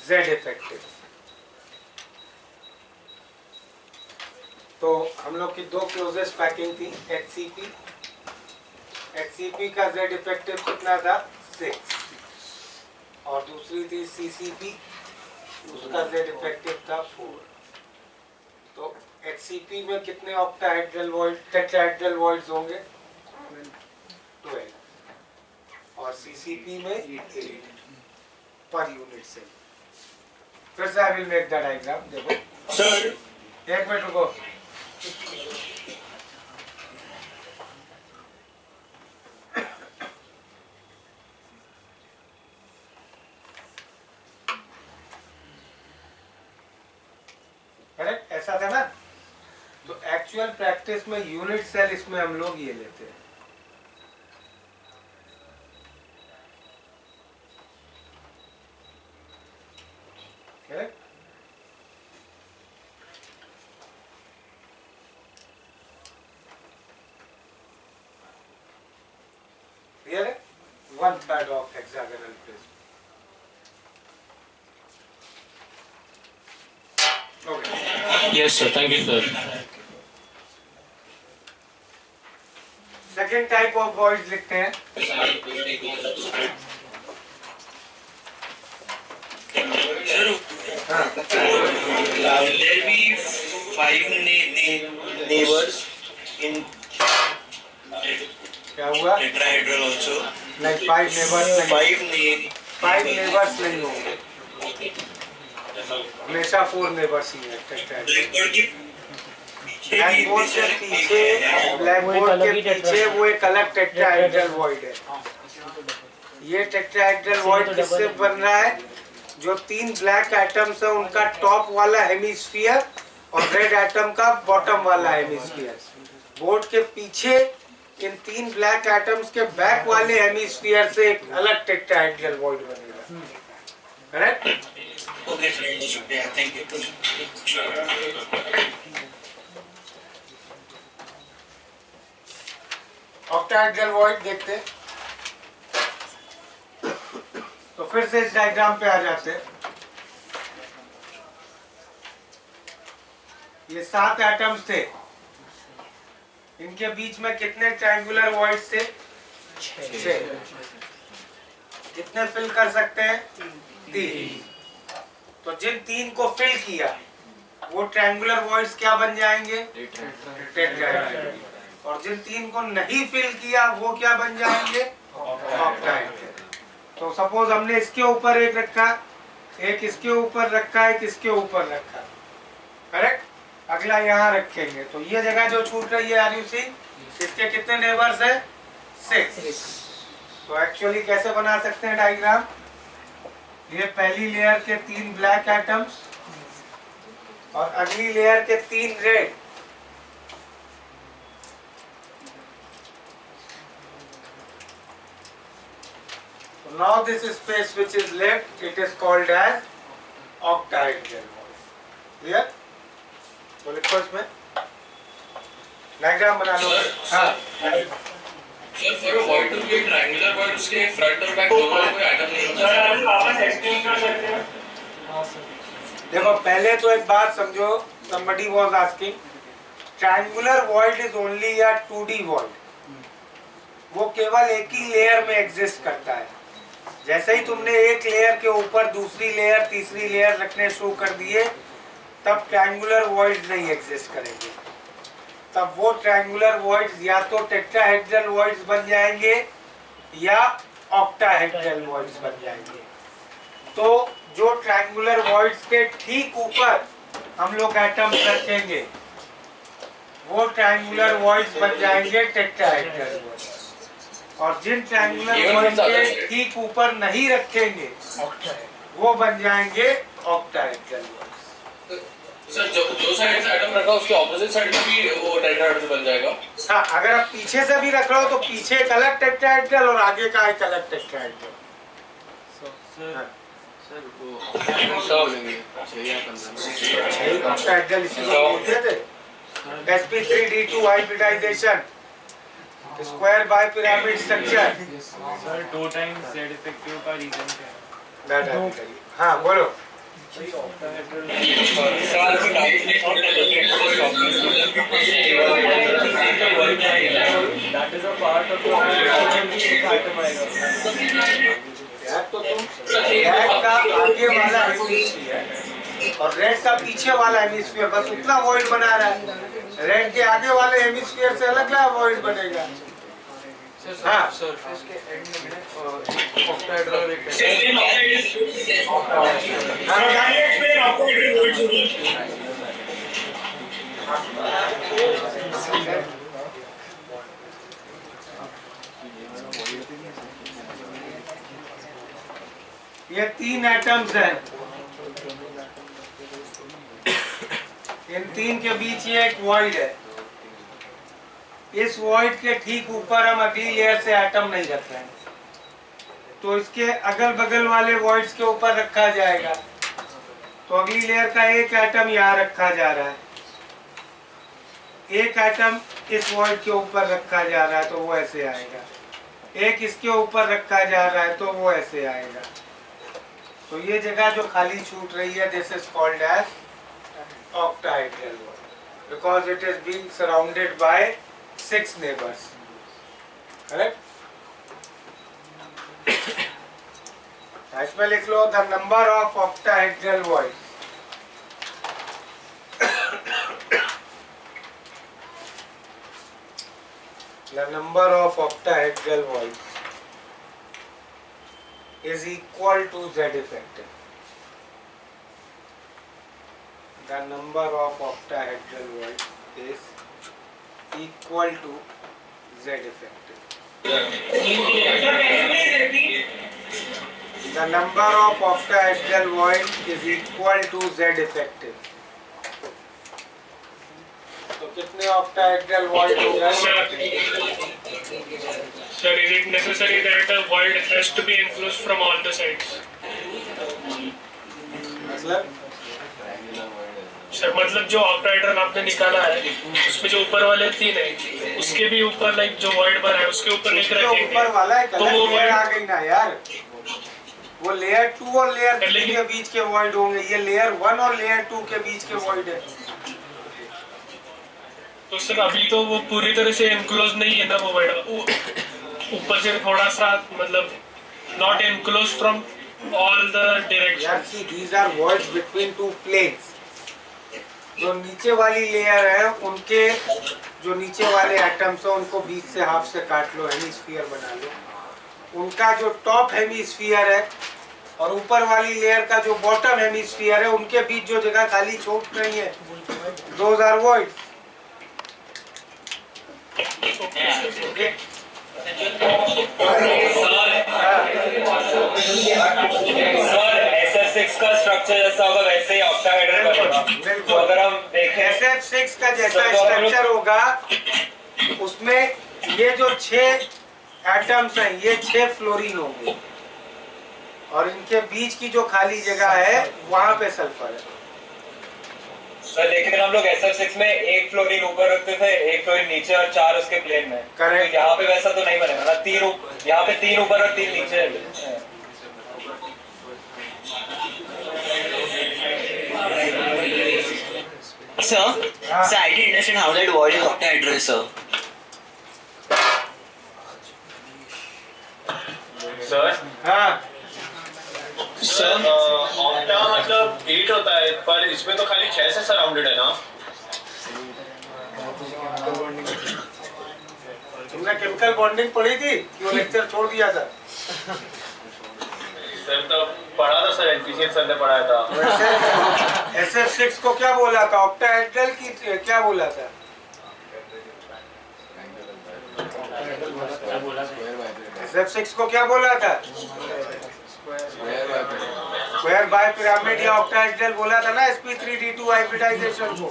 Z effective. तो हम लोग की 2 क्लोजेस्ट पैकिंग थी, HCP. HCP का Z effective कितना था? 6. और दूसरी थी CCP, उसका Z इफेक्टिव था 4. तो HCP में कितने ऑक्टाहेड्रल वॉइड, टेट्राहेड्रल वॉइड्स होंगे? 12. और CCP में 8 पर यूनिट सेल. फिर से I will make the diagram. देखो सर, एक मिनट रुको. करेक्ट? ऐसा था ना. तो एक्चुअल प्रैक्टिस में यूनिट सेल इसमें हम लोग ये लेते हैं. करेक्ट? क्लियर है? 1/3 of hexagonal prism. Yes, sir. Thank you, sir. Second type of voids लिखते हैं. There be 5 neighbors in क्या हुआ? tetrahedral also. नहीं, 5 नेबर्स नहीं. 5 नेबर्स नहीं होंगे, हमेशा 4 नेबर्स ही है. ब्लैक बोर्ड के पीछे, ब्लैक बोर्ड के पीछे वो एक अलग टेट्राहेड्रल वॉइड है. ये टेट्राहेड्रल वॉइड किससे बन रहा है? जो 3 ब्लैक एटम्स है उनका टॉप वाला हेमिस्फीयर और रेड एटम का बॉटम वाला हेमिस्फीयर. बोर्ड के पीछे इन 3 ब्लैक एटम्स के बैक वाले हेमिस्फीयर से एक अलग टेट्राहेड्रल वॉइड बनेगा, correct? Okay, sir. Yeah, thank you. Octahedral void देखते हैं। तो फिर से इस डायग्राम पे आ जाते हैं। ये 7 एटम्स थे, इनके बीच में कितने ट्रायंगुलर वॉइड्स थे? 6। कितने फिल कर सकते हैं? 3। तो जिन 3 को फिल किया वो ट्रायंगुलर वॉइड्स क्या बन जाएंगे? टेट्राहेड्रल। और जिन 3 को नहीं फिल किया वो क्या बन जाएंगे? ऑक्टाहेड्रल। तो सपोज हमने इसके ऊपर एक रखा, एक इसके ऊपर रखा, एक इसके ऊपर रखा, करेक्ट? अगला यहाँ रखेंगे तो ये जगह जो छूट रही है आर यू सी, इसके कितने नेबर्स है? 6। तो एक्चुअली कैसे बना सकते हैं डायग्राम? ये पहली लेयर के 3 ब्लैक एटम्स और अगली लेयर के 3 red. Now this space which is left, it is called as octahedral. Clear? तो लिखो इसमें डायग्राम बना लो। हाँ sir for a void to be triangular void उसके फ्रंट और बैक दोनों में कोई आइटम नहीं होता। देखो पहले तो एक बात समझो, somebody was asking, triangular void is only a 2D void, वो केवल एक ही लेयर में एग्जिस्ट करता है। जैसे ही तुमने एक लेयर के ऊपर दूसरी लेयर तीसरी लेयर रखने शुरू कर दिए तब ट्रायंगुलर वॉइड्स नहीं एग्जिस्ट करेंगे, तब वो ट्रायंगुलर वॉइड्स या तो टेट्राहेड्रल वॉइड्स बन जाएंगे या ऑक्टाहेड्रल वॉइड्स बन जाएंगे। तो जो ट्रायंगुलर वॉइड्स के ठीक ऊपर हम लोग एटम्स रखेंगे वो ट्रायंगुलर वॉइड्स बन जाएंगे टेट्राहेड्रल वॉइड्स, और जिन ट्रायंगुलर वॉइड्स के ठीक ऊपर नहीं रखेंगे वो बन जाएंगे ऑक्टाहेड्रल वॉइड्स। सर जो साइड से आइटम रखा उसके ऑपोजिट साइड में भी वो टेट्राहेड्रल बन जाएगा। हाँ, अगर आप पीछे से भी रख रहे हो तो पीछे एक अलग टेट्राहेड्रल और आगे का एक अलग टेट्राहेड्रल। ऑक्टाहेड्रल इसी को बोलते थे। sp3d2 hybridisation, square by pyramid structure. Sir 2 times Z effective का रीजन क्या है? हाँ बोलो। That is a part of the तो तुम रेड का आगे वाला हेमिस्फीयर और रेड का पीछे वाला हेमिस्फीयर बस उतना वॉइड बना रहा है। रेड के आगे वाले हेमिस्फीयर से अलग अलग वॉइड बनेगा। हाँ सरफेस के एंड में ऑक्टाहेड्रल ये 3 एटम्स हैं, इन 3 के बीच ये एक वॉइड है। इस वॉइड के ठीक ऊपर हम अगली लेयर से एटम नहीं रख रहे हैं, तो इसके अगल बगल वाले वॉइड्स के ऊपर रखा जाएगा। तो अगली लेयर का एक एटम यहाँ रखा जा रहा है, एक एटम इस वॉइड के ऊपर रखा जा रहा है तो वो ऐसे आएगा, एक इसके ऊपर रखा जा रहा है तो वो ऐसे आएगा। तो ये जगह जो खाली छूट रही है this is called as octahedral word because it is being surrounded by 6 neighbors, correct? इसमें लिख लो the number of octahedral voids. The number of octahedral voids is equal to Z effective. The number of octahedral voids is equal to Z effective. The number of octahedral voids is equal to Z effective. तो कितने octahedral void हो गए? Sir, is it necessary that a void has to be enclosed from all the sides? मतलब sir मतलब जो octahedral आपने निकाला है उसमें जो ऊपर वाले 3 है उसके भी ऊपर लाइक जो वॉइड बना है उसके ऊपर एक रखेंगे ऊपर वाला है तो वो लेयर void आ गई ना यार, वो लेयर 2 और लेयर 3 के बीच के वॉइड होंगे, ये लेयर 1 और लेयर 2 के बीच के वॉइड है। तो सर अभी तो वो पूरी तरह से एनक्लोज नहीं है ना वो वॉइड, ऊपर से थोड़ा सा मतलब not enclose from all the direction. यार see these are voids between 2 planes. जो नीचे वाली लेयर है उनके जो नीचे वाले एटम्स हैं उनको बीच से हाफ से काट लो, हेमिस्फीयर बना लो। उनका जो टॉप हेमिस्फीयर है और ऊपर वाली लेयर का जो बॉटम हेमिस्फीयर है उनके बीच जो जगह खाली छूट रही है, those are voids. Okay SF6 का स्ट्रक्चर जैसा होगा वैसे ही ऑक्टाहेड्रल बनेगा। तो अगर हम देखें SF6 का जैसा स्ट्रक्चर होगा उसमें ये जो 6 एटम्स हैं ये 6 फ्लोरीन होंगे और इनके बीच की जो खाली जगह है वहां पे सल्फर है। सर लेकिन हम लोग SF6 में एक फ्लोरीन ऊपर रखते थे, एक फ्लोरीन नीचे और 4 उसके प्लेन में। करेक्ट। तो यहाँ पे वैसा तो नहीं बनेगा ना, यहाँ पे 3 ऊपर और 3 नीचे है। Sir, I didn't understand how that void is octahedral, sir. Sir हाँ ऑक्टा मतलब 8 होता है पर इसमें तो खाली 6 से सराउंडेड है ना। तुमने केमिकल बॉन्डिंग पढ़ी थी कि वो लेक्चर छोड़ दिया था? सर तो पढ़ा था सर, एनपीसीएल सर ने पढ़ाया था। SF6 को क्या बोला था? ऑक्टाहेड्रल की क्या बोला था? SF6 को क्या बोला था? स्क्वायर बाय पिरामिड या ऑक्टाहेड्रल बोला था ना sp3d2 हाइब्रिडाइजेशन को।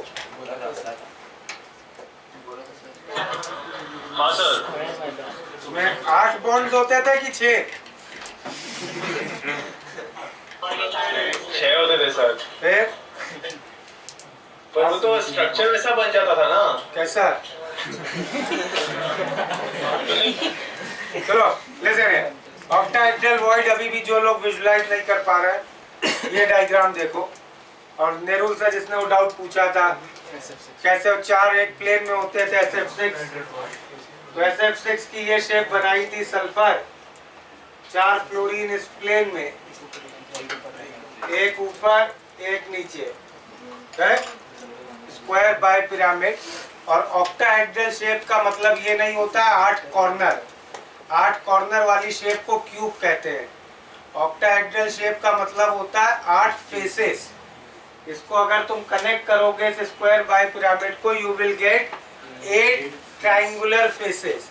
हाँ सर। उसमें 8 बॉन्ड्स होते थे कि 6? 6 होते थे सर। फिर पर वो तो स्ट्रक्चर वैसा बन जाता था ना। कैसा? चलो लेट्स ऑक्टाहेड्रल वॉइड अभी भी जो लोग विजुलाइज नहीं कर पा रहे हैं ये डायग्राम देखो। और नेहरू से जिसने वो डाउट पूछा था कैसे वो 4 एक प्लेन में होते थे SF6, तो SF6 की ये शेप बनाई थी सल्फर, 4 फ्लोरीन इस प्लेन में, एक ऊपर एक नीचे, स्क्वायर बाय पिरामिड। और ऑक्टाहेड्रल शेप का मतलब ये नहीं होता है 8 कॉर्नर, 8 कॉर्नर वाली शेप को क्यूब कहते हैं। ऑक्टाहेड्रल शेप का मतलब होता है 8 फेसेस। इसको अगर तुम कनेक्ट करोगे इस स्क्वायर बाय पिरामिड को you will get 8 triangular faces,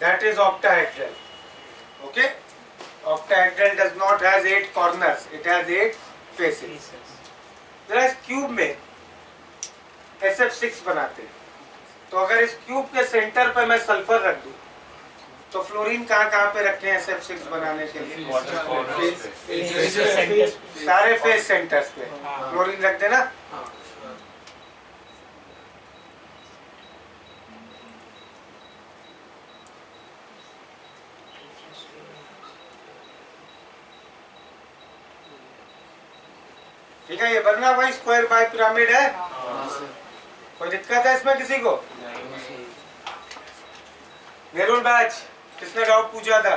that is octahedral. Okay, octahedral does not has 8 corners, it has 8 faces. जरा इस क्यूब में SF6 बनाते हैं, तो अगर इस क्यूब के सेंटर पे मैं सल्फर रख दूं तो फ्लोरीन कहाँ पे रखे हैं SF6 बनाने के लिए? सारे फेस सेंटर्स पे फ्लोरीन रख देना। ठीक है, ये बनना भाई स्क्वायर बाय पिरामिड है। कोई दिक्कत है इसमें किसी को? नेहरू बैच किसने डाउट पूछा था?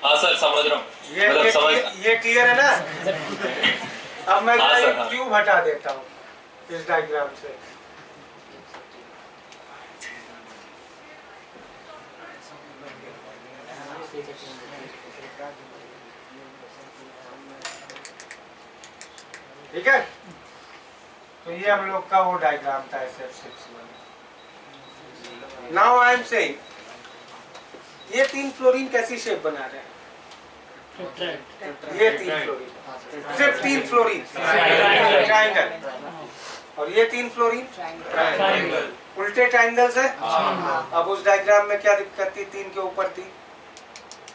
हाँ सर समझ रहा हूँ। ये क्लियर है ना? अब मैं हाँ सर, एक हाँ। क्यूब हटा देता हूँ इस डायग्राम से। ठीक है, तो ये हम लोग का वो डायग्राम था SF6 में। नाउ आई एम सेइंग ये 3 फ्लोरीन कैसी शेप बना रहे हैं? ये 3 फ्लोरीन, सिर्फ 3 फ्लोरीन ट्रायंगल, और ये 3 फ्लोरीन ट्रायंगल। उल्टे ट्राइंगल से। अब उस डायग्राम में क्या दिक्कत थी, 3 के ऊपर थी,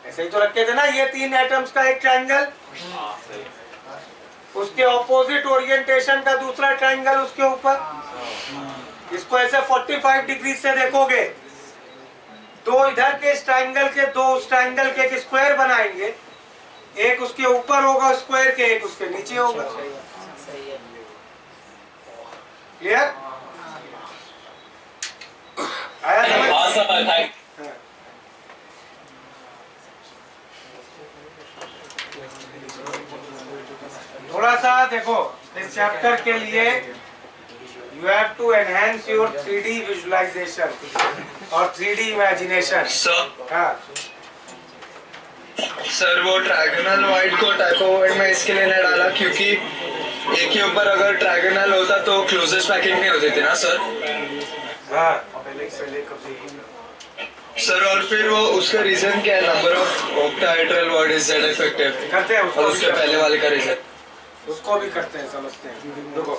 ऐसे ही तो रखे थे ना, ये 3 एटम्स का एक ट्राइंगल, उसके ऑपोजिट ओरिएंटेशन का दूसरा ट्राइंगल उसके ऊपर। इसको ऐसे 45 डिग्री से देखोगे, 2 इधर के इस ट्राइंगल के, 2 उस ट्राइंगल के एक स्क्वायर बनाएंगे, एक उसके ऊपर होगा स्क्वायर के, एक उसके नीचे होगा। क्लियर? आया समझ? हाँ सर, थोड़ा सा देखो इस चैप्टर के लिए you have to enhance your 3D visualisation और 3D इमेजिनेशन। हाँ सर वो ट्रायगोनल वाइड को टाइपोवाइड में इसके लिए नहीं डाला क्योंकि एक के ऊपर अगर ट्रायगोनल होता तो क्लोजेस्ट पैकिंग नहीं होती थी ना सर। हाँ सर और फिर वो उसका रीजन क्या है, number of octahedral word is that effective करते हैं और उसके पहले वाले का रीजन उसको भी करते हैं, समझते हैं। देखो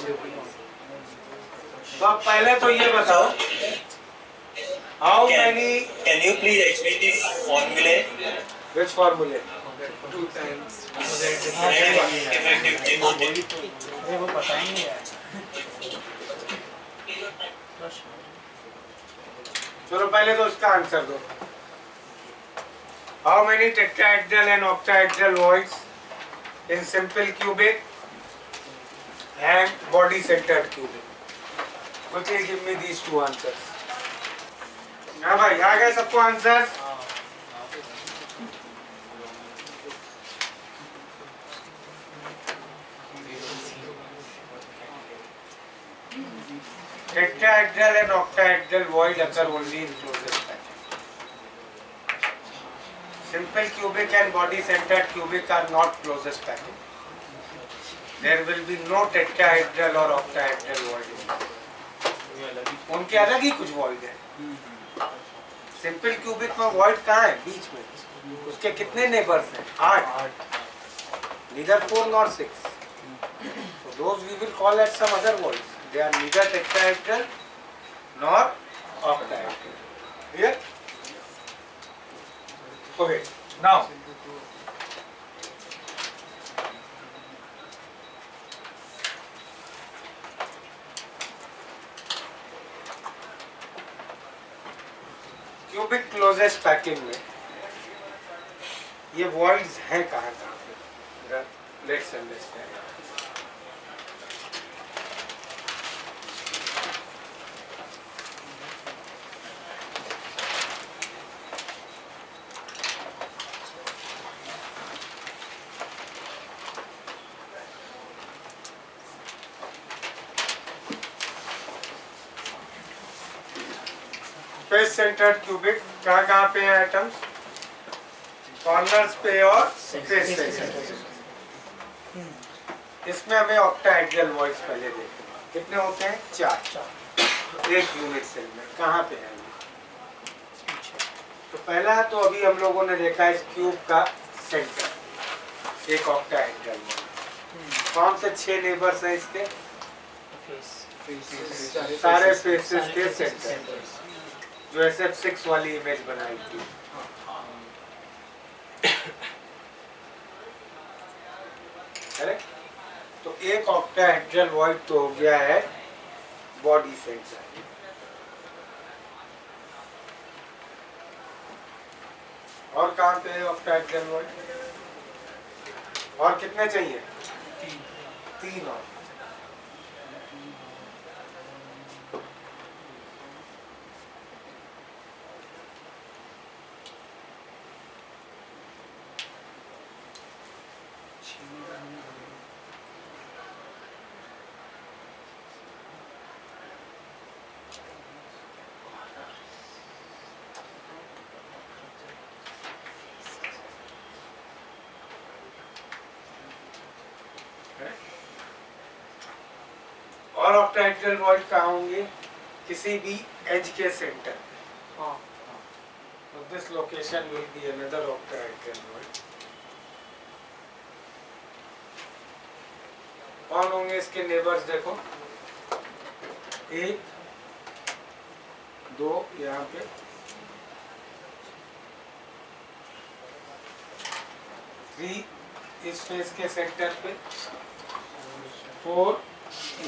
तो अब पहले तो ये बताओ, how many, Can you please explain this formula? which formula? चलो पहले तो इसका आंसर दो। How many tetrahedral and octahedral voids in simple cubic and body centered cubic? Quickly give me these 2 answers. हाँ भाई, आ गए सबको answer? Tetrahedral and octahedral void occur only in closest pattern. Simple cubic and body centered cubic are not closest pattern. There will be no tetrahedral or octahedral void. उनके अलग ही कुछ void है। Simple cubic में void कहाँ है? बीच में। उसके कितने नेबर्स हैं? 8। Neither 4 nor 6. So those we will call as some other voids. They are neither tetrahedral nor octahedral. Clear? Okay, now cubic closest packing में ये वॉइड्स हैं कहाँ पे? Let's understand. Face centred cubic कहाँ पे है एटम्स? कॉर्नर्स पे और फेस सेंटर। इसमें हमें ऑक्टाहेड्रल वॉइड्स पहले देखते। कितने होते हैं? 4 एक यूनिट सेल में। कहाँ पे है? तो पहला तो अभी हम लोगों ने देखा इस क्यूब का सेंटर, एक ऑक्टाहेड्रल वॉइड। कौन से 6 नेबर्स हैं इसके? सारे फेसेस के सेंटर, जो SF6 वाली इमेज बनाई थी। करेक्ट? तो एक ऑक्टाहेड्रल वॉइड तो हो गया है बॉडी सेंटर। और कहाँ पे है ऑक्टाहेड्रल वॉइड? और कितने चाहिए? 3 और। और ऑक्टाहेड्रल वॉइड कहाँ होंगे? किसी भी एज के सेंटर पे। तो this location will be another octahedral void. कौन होंगे इसके नेबर्स? देखो, 1 2 यहाँ पे, 3 इस फेस के सेंटर पे, 4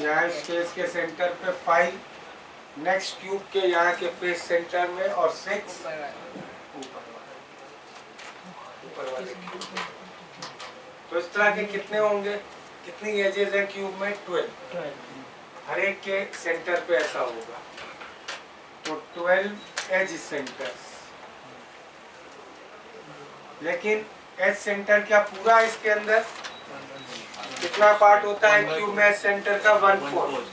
यहाँ इस फेस के सेंटर पे, 5 नेक्स्ट क्यूब के यहाँ के फेस सेंटर में, और 6 ऊपर वाले क्यूब में। तो इस तरह के कितने होंगे, कितनी एजेस है क्यूब में? 12। हर एक के सेंटर पे ऐसा होगा, तो 12 एज सेंटर्स। लेकिन एज सेंटर क्या पूरा इसके अंदर कितना पार्ट होता है क्यूब में? एज सेंटर का 1/4।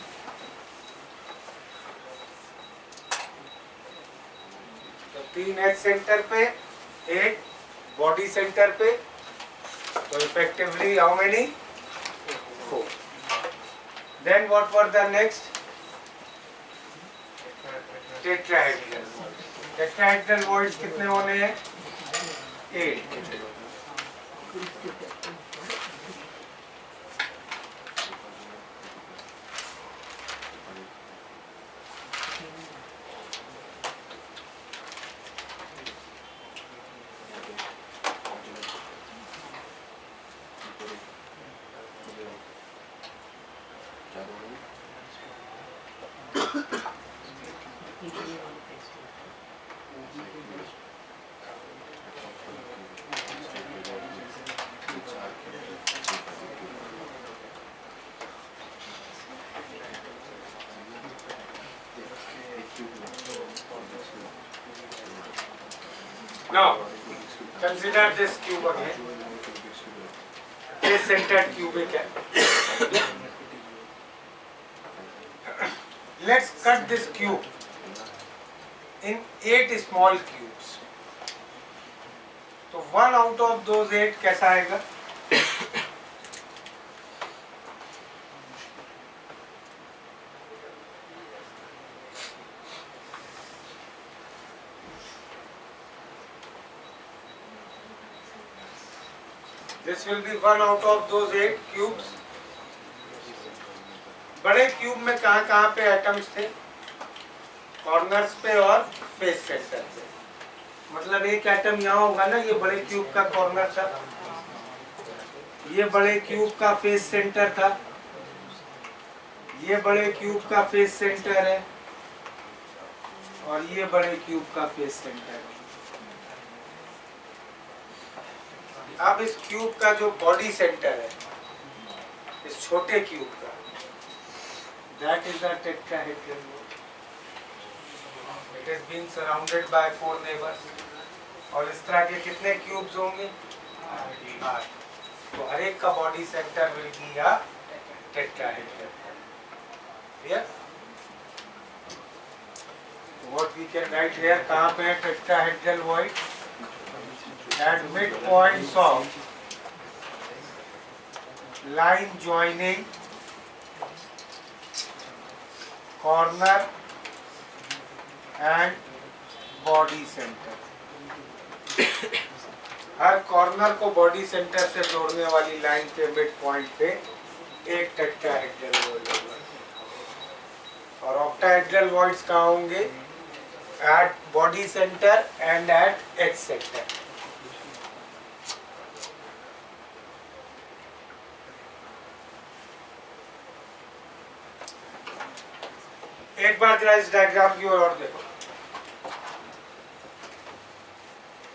तो 3 एज सेंटर पे, 8 बॉडी सेंटर पे, तो effectively how many? 4. Then what were the next? Tetrahedral. Tetrahedral voids कितने होने हैं? 8. Now, consider this cube again. Face-centered cubic है. Let's cut this cube in 8 small cubes. तो 1 out of those 8 कैसा आएगा? This will be 1 out of those 8 cubes. बड़े cube में कहाँ पे एटम्स थे? कॉर्नर्स पे और फेस सेंटर पे। मतलब एक एटम यहाँ होगा ना, ये बड़े क्यूब का कॉर्नर था, ये बड़े क्यूब का फेस सेंटर था, ये बड़े क्यूब का फेस सेंटर है, और ये बड़े क्यूब का फेस सेंटर है। अब इस क्यूब का जो बॉडी सेंटर है, इस छोटे क्यूब का, that is a tetrahedral. It is being surrounded by 4 neighbors. और इस तरह के कितने क्यूब्स होंगे? 8. तो हर एक का body centre will be a tetrahedral. Clear? What we can write here? कहाँ पे है tetrahedral void? At midpoints of line joining corner and body center. Her corner को बॉडी सेंटर से जोड़ने वाली लाइन के मिड पॉइंट पे एक टेट्राहेड्रल वॉइड होगा। और ऑक्टाहेड्रल वॉइड्स कहाँ होंगे? At body centre and at edge centre. एक बार जरा इस डायग्राम की ओर और देखो।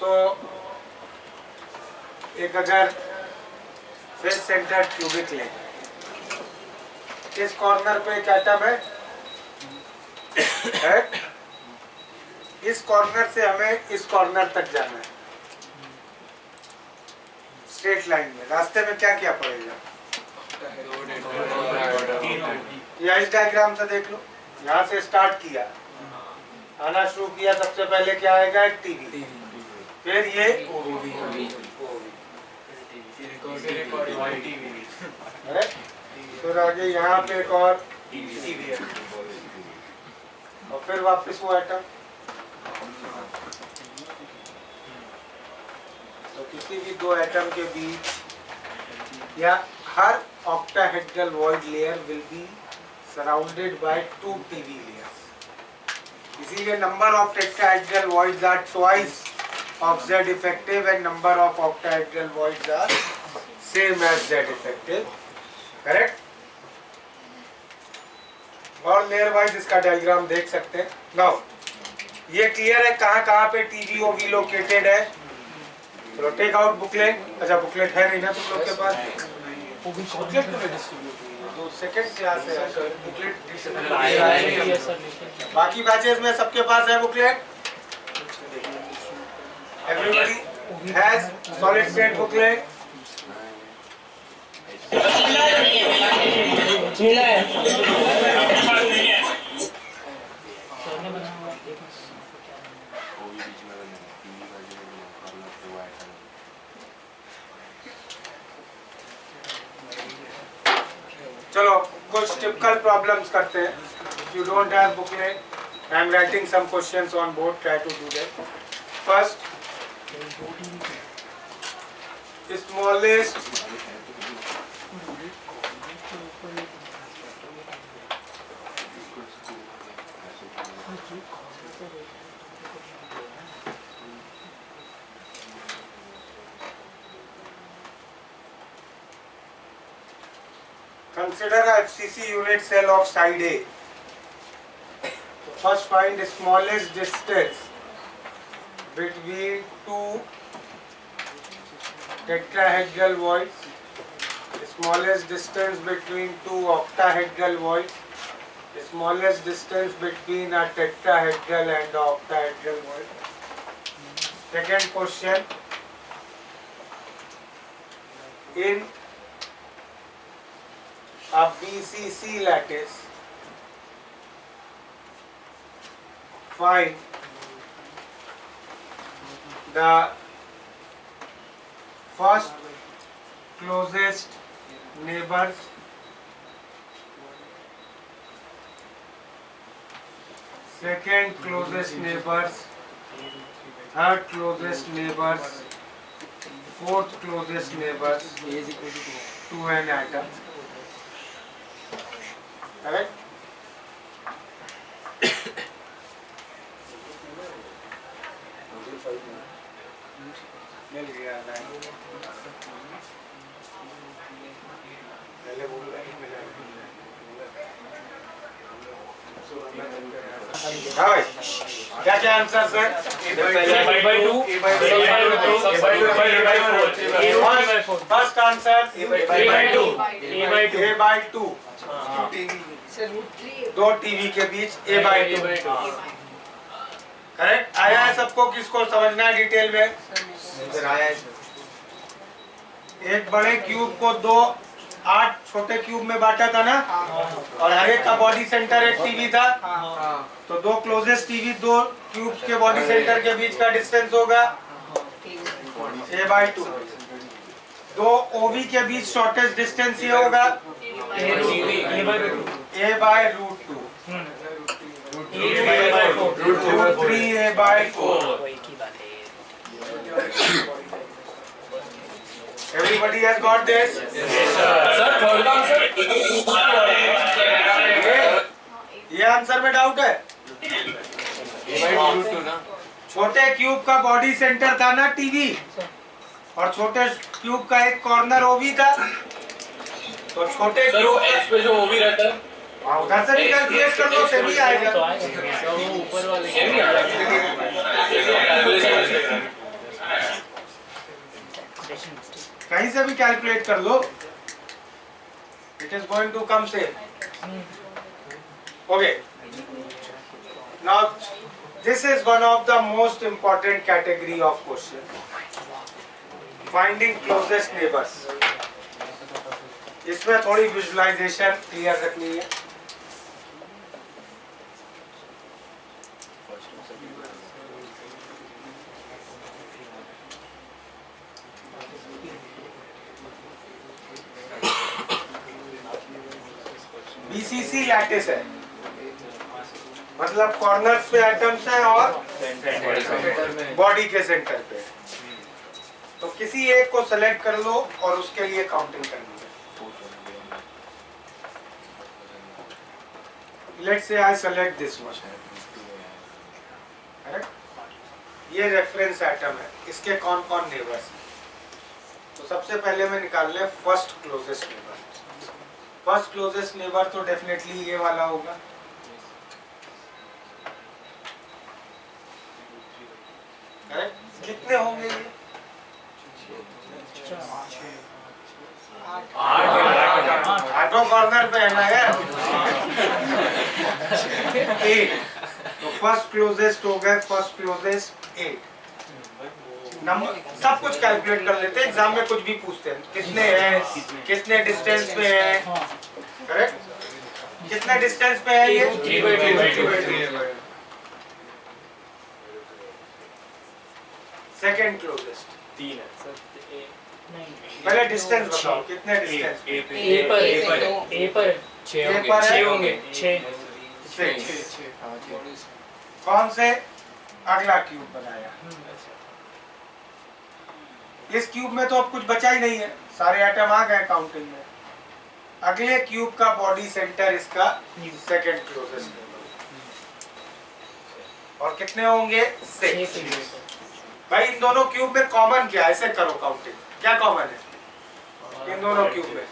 तो एक अगर फेस सेंटर क्यूबिक लें, इस कॉर्नर पे एक एटम है, इस कॉर्नर से हमें इस कॉर्नर तक जाना है स्ट्रेट लाइन में। रास्ते में क्या क्या पड़ेगा? या इस डायग्राम से देख लो, यहाँ से स्टार्ट किया, आना शुरू किया, सबसे पहले क्या आएगा? एक टीवी, फिर ये फिर आगे यहाँ पे एक और टीवी है, और फिर वापस वो एटम। तो किसी भी दो एटम के बीच या हर octahedral void layer will be surrounded by 2 PV layers. इसीलिए number of tetrahedral voids are twice of Z effective and number of octahedral voids are same as Z effective. Correct. और layer wise इसका diagram देख सकते हैं. Now ये clear है कहाँ कहाँ पे TVOV लोकेटेड है. चलो टेक आउट बुकलेट. अच्छा बुकलेट है नहीं ना तुम लोग के पास. बुकलेट तो डिस्ट्रीब्यूट तो सेकंड क्लास है. बुकलेट बाकी बैचेस में सबके पास है booklet. Everybody has solid state booklet. मिला है. चलो कुछ टिपिकल प्रॉब्लम्स करते हैं. You don't have booklet. I am writing some questions on board. Try to do that. First smallest consider a FCC unit cell of side A. First find the smallest distance between two tetrahedral voids, the smallest distance between two octahedral voids, the smallest distance between a tetrahedral and a octahedral void. Second question, in a BCC lattice, find the first closest neighbors, second closest neighbors, third closest neighbors, fourth closest neighbors to an atom. Correct? मिल गया पहले बोल रहे हैं मिला. हाँ भाई क्या क्या answer sir? First answer A/2. दो टीवी के बीच A/2. करेक्ट. आया है सबको? किसको समझना है डिटेल में? आया है. एक बड़े क्यूब को 8 छोटे क्यूब में बांटा था ना, और हर एक का बॉडी सेंटर एक टीवी था. तो दो क्लोजेस्ट टीवी दो क्यूब्स के बॉडी सेंटर के बीच का डिस्टेंस होगा A/2. दो ओवी के बीच शॉर्टेस्ट डिस्टेंस ये होगा A/√2. 3A/4. Everybody has got this? ये आंसर में डाउट है? छोटे क्यूब का बॉडी सेंटर था ना टीवी, और छोटे क्यूब का एक कॉर्नर ओवी था. तो छोटे क्यूब पे जो ओवी रहता है उधर से भी कैलकुलेट कर लो, सेमी आएगा. कहीं से भी कैलकुलेट कर लो, it is going to come same. Okay. Now this is one of the most important category of question, finding closest neighbours. इसमें थोड़ी विजुअलाइजेशन क्लियर रखनी है. BCC लैटिस है, मतलब कॉर्नर्स पे एटम्स हैं और बॉडी के सेंटर पे. तो किसी एक को सेलेक्ट कर लो और उसके लिए काउंटिंग करनी है. Let's say I select this one. Correct? ये रेफरेंस एटम है, इसके कौन कौन नेबर्स हैं? तो सबसे पहले मैं निकाल ले first closest neighbour. First closest neighbour तो डेफिनेटली ये वाला होगा, करेक्ट? कितने होंगे ये? 8 कॉर्नर पे है ना यार। 8, तो फर्स्ट क्लोजेस्ट हो गए, फर्स्ट क्लोजेस्ट 8। नंबर सब कुछ कैलकुलेट कर लेते हैं, एग्जाम में कुछ भी पूछते हैं, कितने हैं, कितने डिस्टेंस पे है, करेक्ट? कितने डिस्टेंस पे है ये? 3/3। सेकंड क्लोजेस्ट 3 है सर। पहले डिस्टेंस बताओ, कितने डिस्टेंस? ए पर 6 होंगे। 6। कौन से? अगला क्यूब बनाया। इस क्यूब में तो अब कुछ बचा ही नहीं है, सारे एटम आ गए काउंटिंग में। अगले क्यूब का बॉडी सेंटर इसका सेकंड क्लोजेस्ट नेबर, और कितने होंगे? 6। भाई इन दोनों क्यूब में कॉमन क्या है? ऐसे करो काउंटिंग, क्या कॉमन है इन दोनों क्यूब में?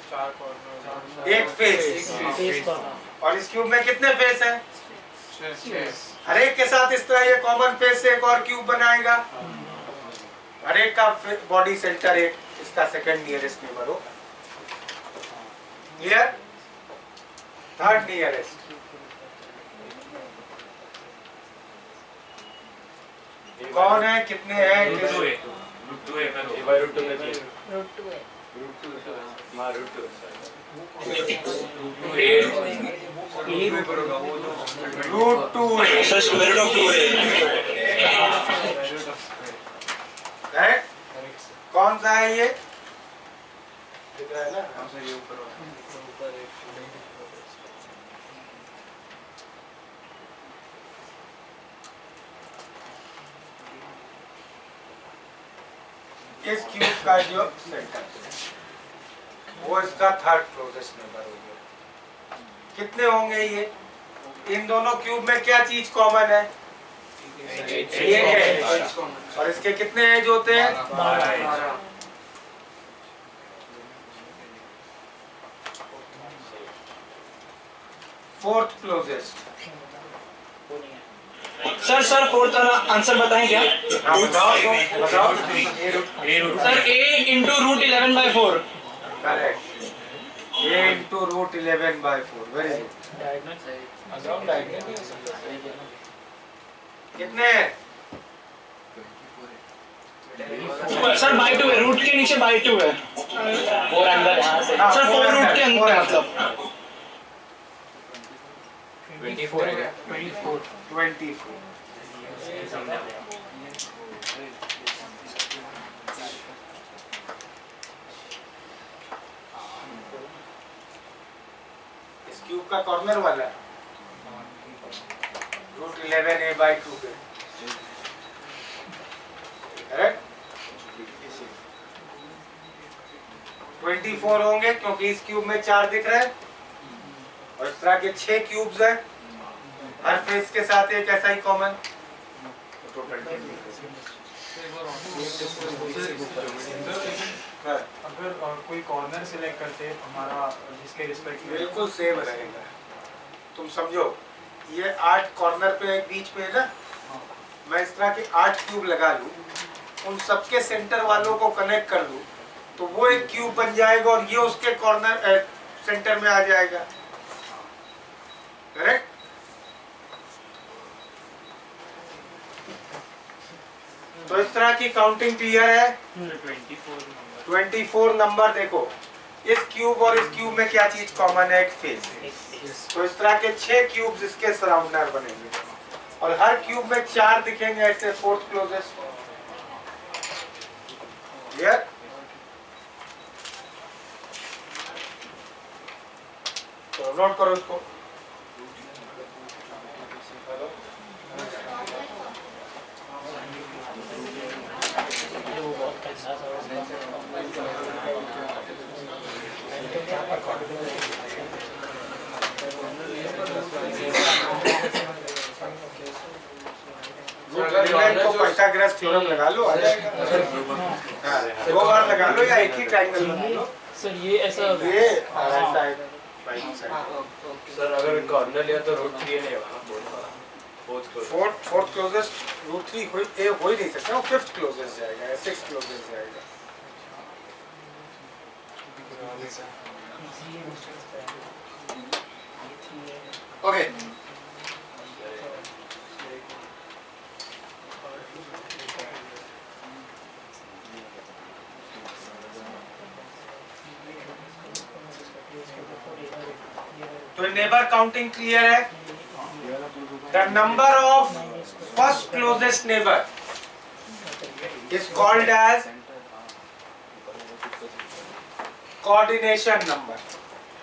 एक फेस। और इस क्यूब में कितने फेस हैं? 6। हर एक के साथ इस तरह ये कॉमन फेस से एक और क्यूब बनाएगा, हर एक का बॉडी सेंटर एक इसका सेकंड नियरेस्ट नेबर हो। क्लियर? थर्ड नियरेस्ट कौन है? कितने हैं? √2 है। करेक्ट? कौन सा है ये? दिख रहा है ना? इस क्यूब का जो सेंटर वो इसका थर्ड क्लोजेस्ट नेबर हो गया। कितने होंगे ये? इन दोनों क्यूब में क्या चीज कॉमन है? एक है। और इसके कितने एज होते हैं? 12। Fourth closest sir fourth answer बताएं क्या? बताओ। Sir A into √11/4। Correct, A into √11/4। Very good. कितने? सर बाई 2 है, रूट के नीचे बाई 2 है। 4 अंदर सर, 4 रूट के अंदर मतलब 24 है क्या? 24। इस क्यूब का कॉर्नर वाला है √11a/2 पे, करेक्ट? 24 होंगे क्योंकि इस क्यूब में 4 दिख रहे हैं और इस तरह के 6 क्यूब्स हैं, हर फेस के साथ एक ऐसा ही कॉमन। अगर कोई कॉर्नर सिलेक्ट करते हमारा जिसके रिस्पेक्ट में बिल्कुल सेम रहेगा। तुम समझो ये 8 कॉर्नर पे बीच पे है ना, मैं इस तरह के 8 क्यूब लगा लूं, उन सबके सेंटर वालों को कनेक्ट कर लूं तो वो एक क्यूब बन जाएगा और ये उसके कॉर्नर सेंटर में आ जाएगा, करेक्ट? तो इस तरह की काउंटिंग क्लियर है? 24 नंबर। देखो इस क्यूब और इस क्यूब में क्या चीज कॉमन है? एक फेस। तो इस तरह के 6 क्यूब्स इसके सराउंडर बनेंगे और हर क्यूब में 4 दिखेंगे ऐसे, फोर्थ क्लोजेस्ट। क्लियर? तो नोट करो इसको। रीमेन को पाइथागोरस थ्योरम लगा लो, आ जाएगा। हाँ, 2 बार लगा लो या एक ही ट्रायंगल बना लो। सर ये ऐसा ये और ऐसा है राइट साइड। सर अगर कॉर्नर लिया तो रूट 3 नहीं होगा, फोर्थ क्लोजेस्ट रूट 3 हो ही नहीं सकता, वो फिफ्थ क्लोजेस्ट जाएगा या सिक्स्थ क्लोजेस्ट जाएगा। ओके तो नेबर काउंटिंग क्लियर है। The number of first closest neighbour is called as coordination number.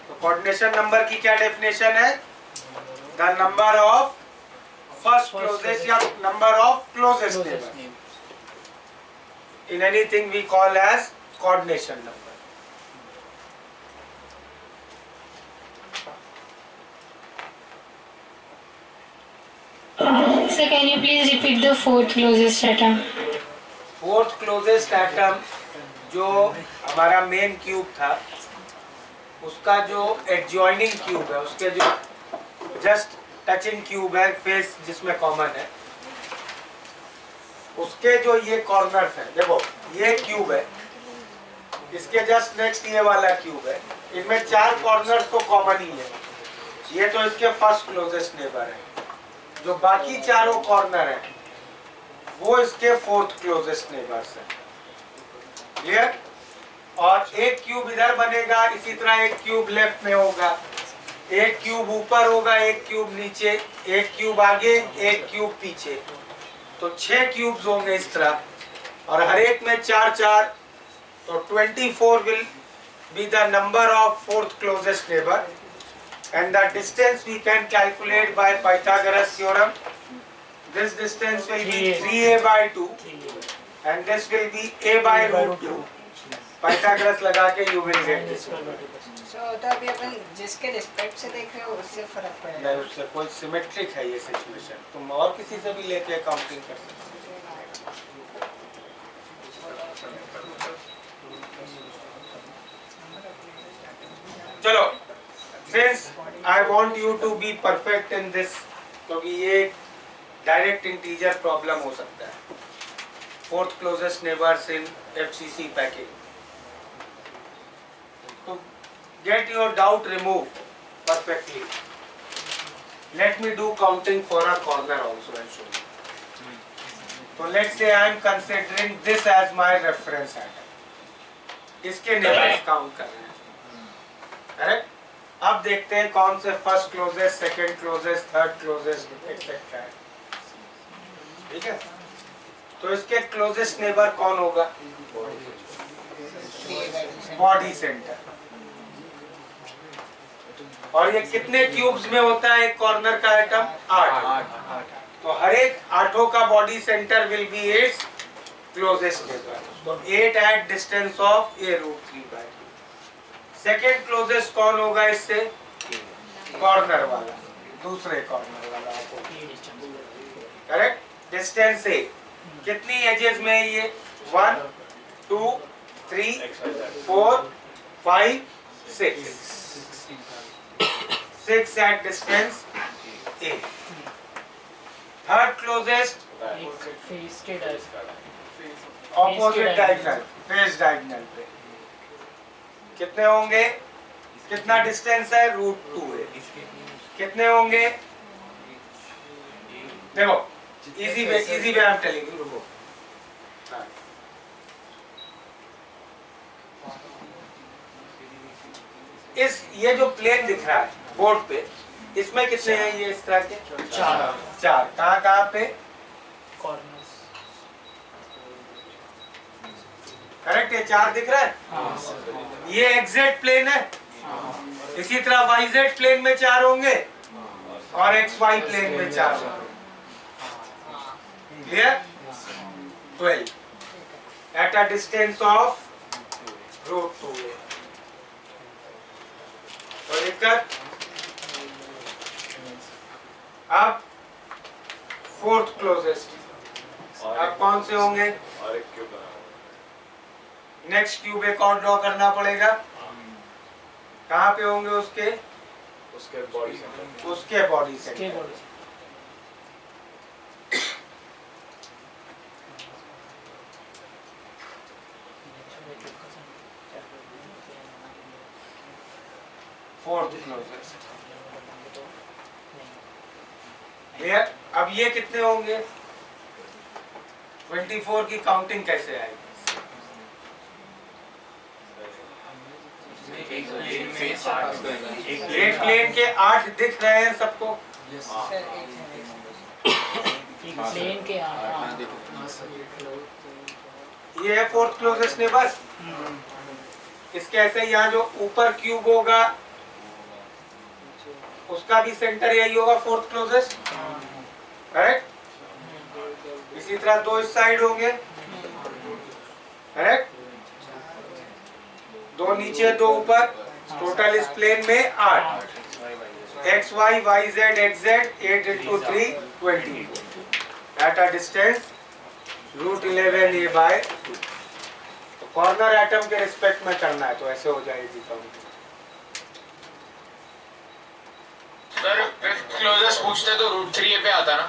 तो कोऑर्डिनेशन नंबर की क्या डेफिनेशन है? The number of first closest या number of closest neighbour in anything we call as coordination number. Sir, can you please repeat the fourth closest atom? Fourth closest atom जो हमारा main cube था, उसका जो adjoining cube है, उसके जो just touching cube है, फेस जिसमें कॉमन है, उसके जो ये कॉर्नर्स हैं, देखो ये क्यूब है, इसके जस्ट नेक्स्ट ये वाला क्यूब है, इनमें 4 कॉर्नर्स तो कॉमन ही है। ये तो इसके फर्स्ट क्लोजेस्ट नेबर है। जो बाकी चारों कॉर्नर हैं वो इसके फोर्थ क्लोजेस्ट नेबर्स हैं। क्लियर? और एक क्यूब इधर बनेगा, इसी तरह एक क्यूब लेफ्ट में होगा, एक क्यूब ऊपर होगा, एक क्यूब नीचे, एक क्यूब आगे, एक क्यूब पीछे। तो 6 क्यूब्स होंगे इस तरह, और हर एक में 4-4, तो 24 will be the number of fourth closest neighbour, and the distance we can calculate by Pythagoras theorem. This distance will be 3a by 2 and this will be a by root 2. Pythagoras लगा के you will get this. तो अभी अपन जिसके respect से देख रहे हो उससे फर्क पड़ेगा? नहीं, उससे कोई सिमेट्रिक है ये सिचुएशन। तुम और किसी से भी लेके काउंटिंग कर सकते हो। चलो, since I want you to be perfect in this, क्योंकि ये डायरेक्ट इंटीजर प्रॉब्लम हो सकता है, fourth closest neighbours in FCC package. तो get your doubt removed perfectly. Let me do counting for a corner also and show you. So let's say I am considering this as my reference atom. इसके neighbours count कर रहे हैं, correct? अब देखते हैं कौन से first closest, second closest, third closest etcetera है। ठीक है? तो इसके क्लोजेस्ट नेबर कौन होगा? Body centre. और ये कितने क्यूब्स में होता है एक कॉर्नर का एटम? 8। तो हर एक 8 का body centre will be its closest neighbour. तो 8 at distance of a root 3 by 2। Second closest कौन होगा इससे? कॉर्नर वाला, दूसरे कॉर्नर वाला। करेक्ट? डिस्टेंस से कितनी एजेस में है ये? 1 2 3 4 5 6 6 at distance A. Third closest opposite diagonal, face diagonal पे कितने होंगे? कितना डिस्टेंस है? रूट 2 है। कितने होंगे? देखो easy way I am telling you. रुको, इस ये जो प्लेन दिख रहा है बोर्ड पे, इसमें कितने हैं ये इस तरह के? 4। कहाँ पे? कॉर्नर्स। करेक्ट? ये 4 दिख रहा है। ये एक्जेक्ट प्लेन है। इसी तरह वाईजेड प्लेन में 4 होंगे और XY प्लेन में 4 होंगे। Clear? 12 at a distance of root 2। तो दिक्कत? अब फोर्थ क्लोजेस्ट अब कौन से होंगे? और एक क्यूब नेक्स्ट क्यूब एक और ड्रॉ करना पड़ेगा। कहाँ पे होंगे उसके? उसके बॉडी सेंटर। उसके बॉडी सेंटर। Fourth closest. अब ये कितने होंगे? 24 की काउंटिंग कैसे आएगी? एक प्लेन के 8 दिख रहे हैं सबको? प्लेन के ये है फोर्थ क्लोजेस्ट नेबर। इसके ऐसे यहाँ जो ऊपर क्यूब होगा उसका भी सेंटर यही होगा, फोर्थ क्लोजेस्ट, करेक्ट? इसी तरह दो इस साइड होंगे, करेक्ट? दो नीचे दो ऊपर, टोटल इस प्लेन में 8। X Y Y Z X Z 8 into 3 24 at a distance √11 a by 2। तो कॉर्नर एटम के रिस्पेक्ट में करना है तो ऐसे हो जाएगी काउंटिंग। सर फिफ्थ क्लोजेस्ट पूछते तो √3a पे आता ना?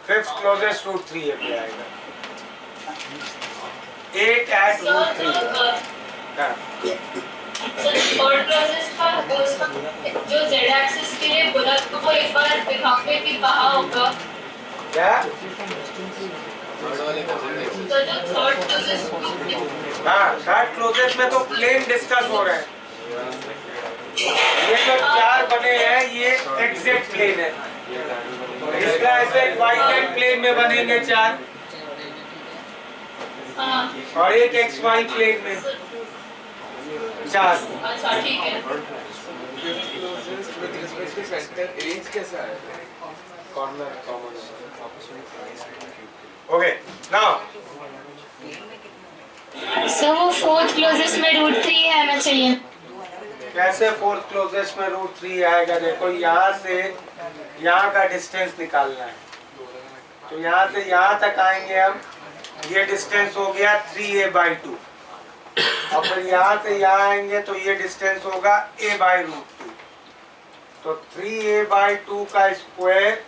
फिफ्थ क्लोजेस्ट √3a पे आएगा। 8 at √3। थर्ड क्लोजेस्ट का जो z एक्सिस के लिए बोला तो वो एक बार दिखाओगे कि कहाँ होगा? क्या? तो जो थर्ड क्लोजेस्ट, हाँ, थर्ड क्लोजेस्ट में तो प्लेन डिस्कस हो रहे हैं। ये जो 4 बने हैं ये एग्जैक्ट प्लेन है। इसका ऐसे YZ प्लेन में बनेंगे 4 और एक XY प्लेन में 4। अच्छा ठीक है। Corner common. Okay, now sir वो फोर्थ क्लोजेस्ट में √3 आना चाहिए। कैसे फोर्थ क्लोजेस्ट में √3 आएगा? देखो यहाँ से यहाँ का डिस्टेंस निकालना है, तो यहाँ से यहाँ तक आएंगे हम। ये डिस्टेंस हो गया 3a/2। अब फिर यहाँ से यहाँ आएंगे तो ये डिस्टेंस होगा a/√2। तो 3a/2 का स्क्वायर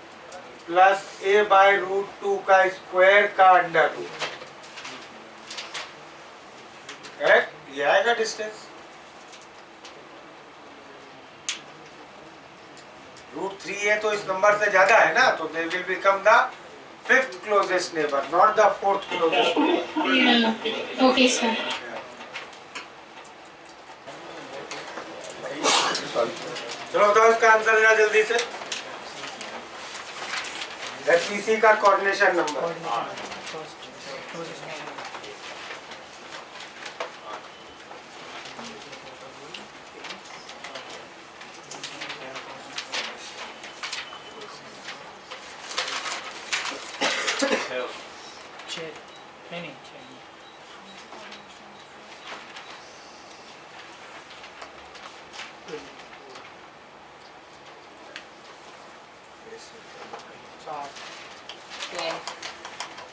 प्लस a/√2 का स्क्वायर का √2। ये आएगा डिस्टेंस। √3 है तो इस नंबर से ज्यादा है ना, तो they will become the fifth closest neighbour, not the fourth closest neighbour. Okay sir. चलो बताओ इसका आंसर जरा जल्दी से। HPC का कोऑर्डिनेशन नंबर।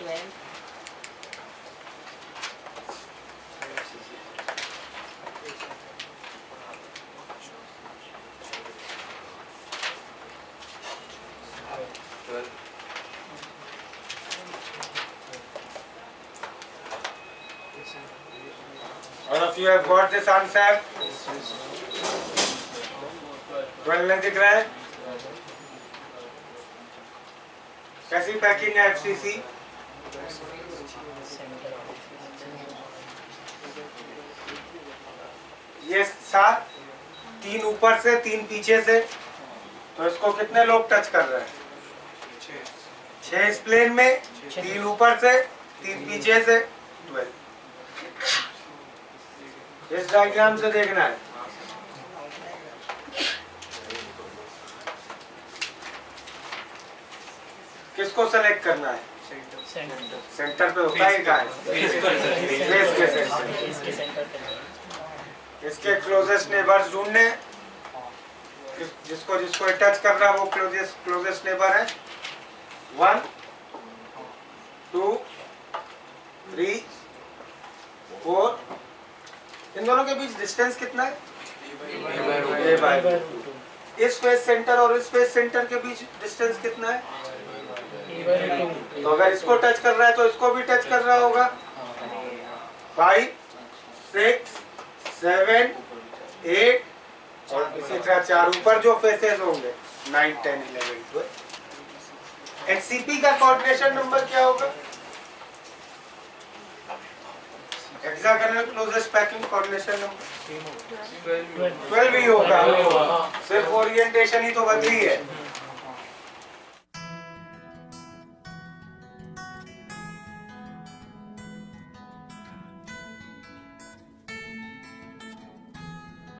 नहीं All of you have got this answer? 12 नहीं दिख रहा है? कैसी पैकिंग है FCC? ये 7, 3 ऊपर से 3 पीछे से, तो इसको कितने लोग टच कर रहे हैं? 6 इस प्लेन में, 3 ऊपर से 3 पीछे से 12। इस डायग्राम से देखना है। किसको सेलेक्ट करना है? सेंटर पे होता है कहाँ है? बेस के सेंटर। इसके क्लोजेस्ट नेबर्स ढूंढने, जिसको जिसको टच कर रहा है वो क्लोजेस्ट नेबर है। 1 2 3 4, इन दोनों के बीच डिस्टेंस कितना है? a/√2। इस फेस सेंटर और इस फेस सेंटर के बीच डिस्टेंस कितना है? तो अगर इसको टच कर रहा है तो इसको भी टच कर रहा होगा। 5 6 7 8 और इसी तरह 4 ऊपर जो फेसेस होंगे 9 10 11 12। एनसीपी का कोऑर्डिनेशन नंबर क्या होगा? Hexagonal closest packing coordination number 12 ही होगा। सिर्फ ओरिएंटेशन ही तो बदली है।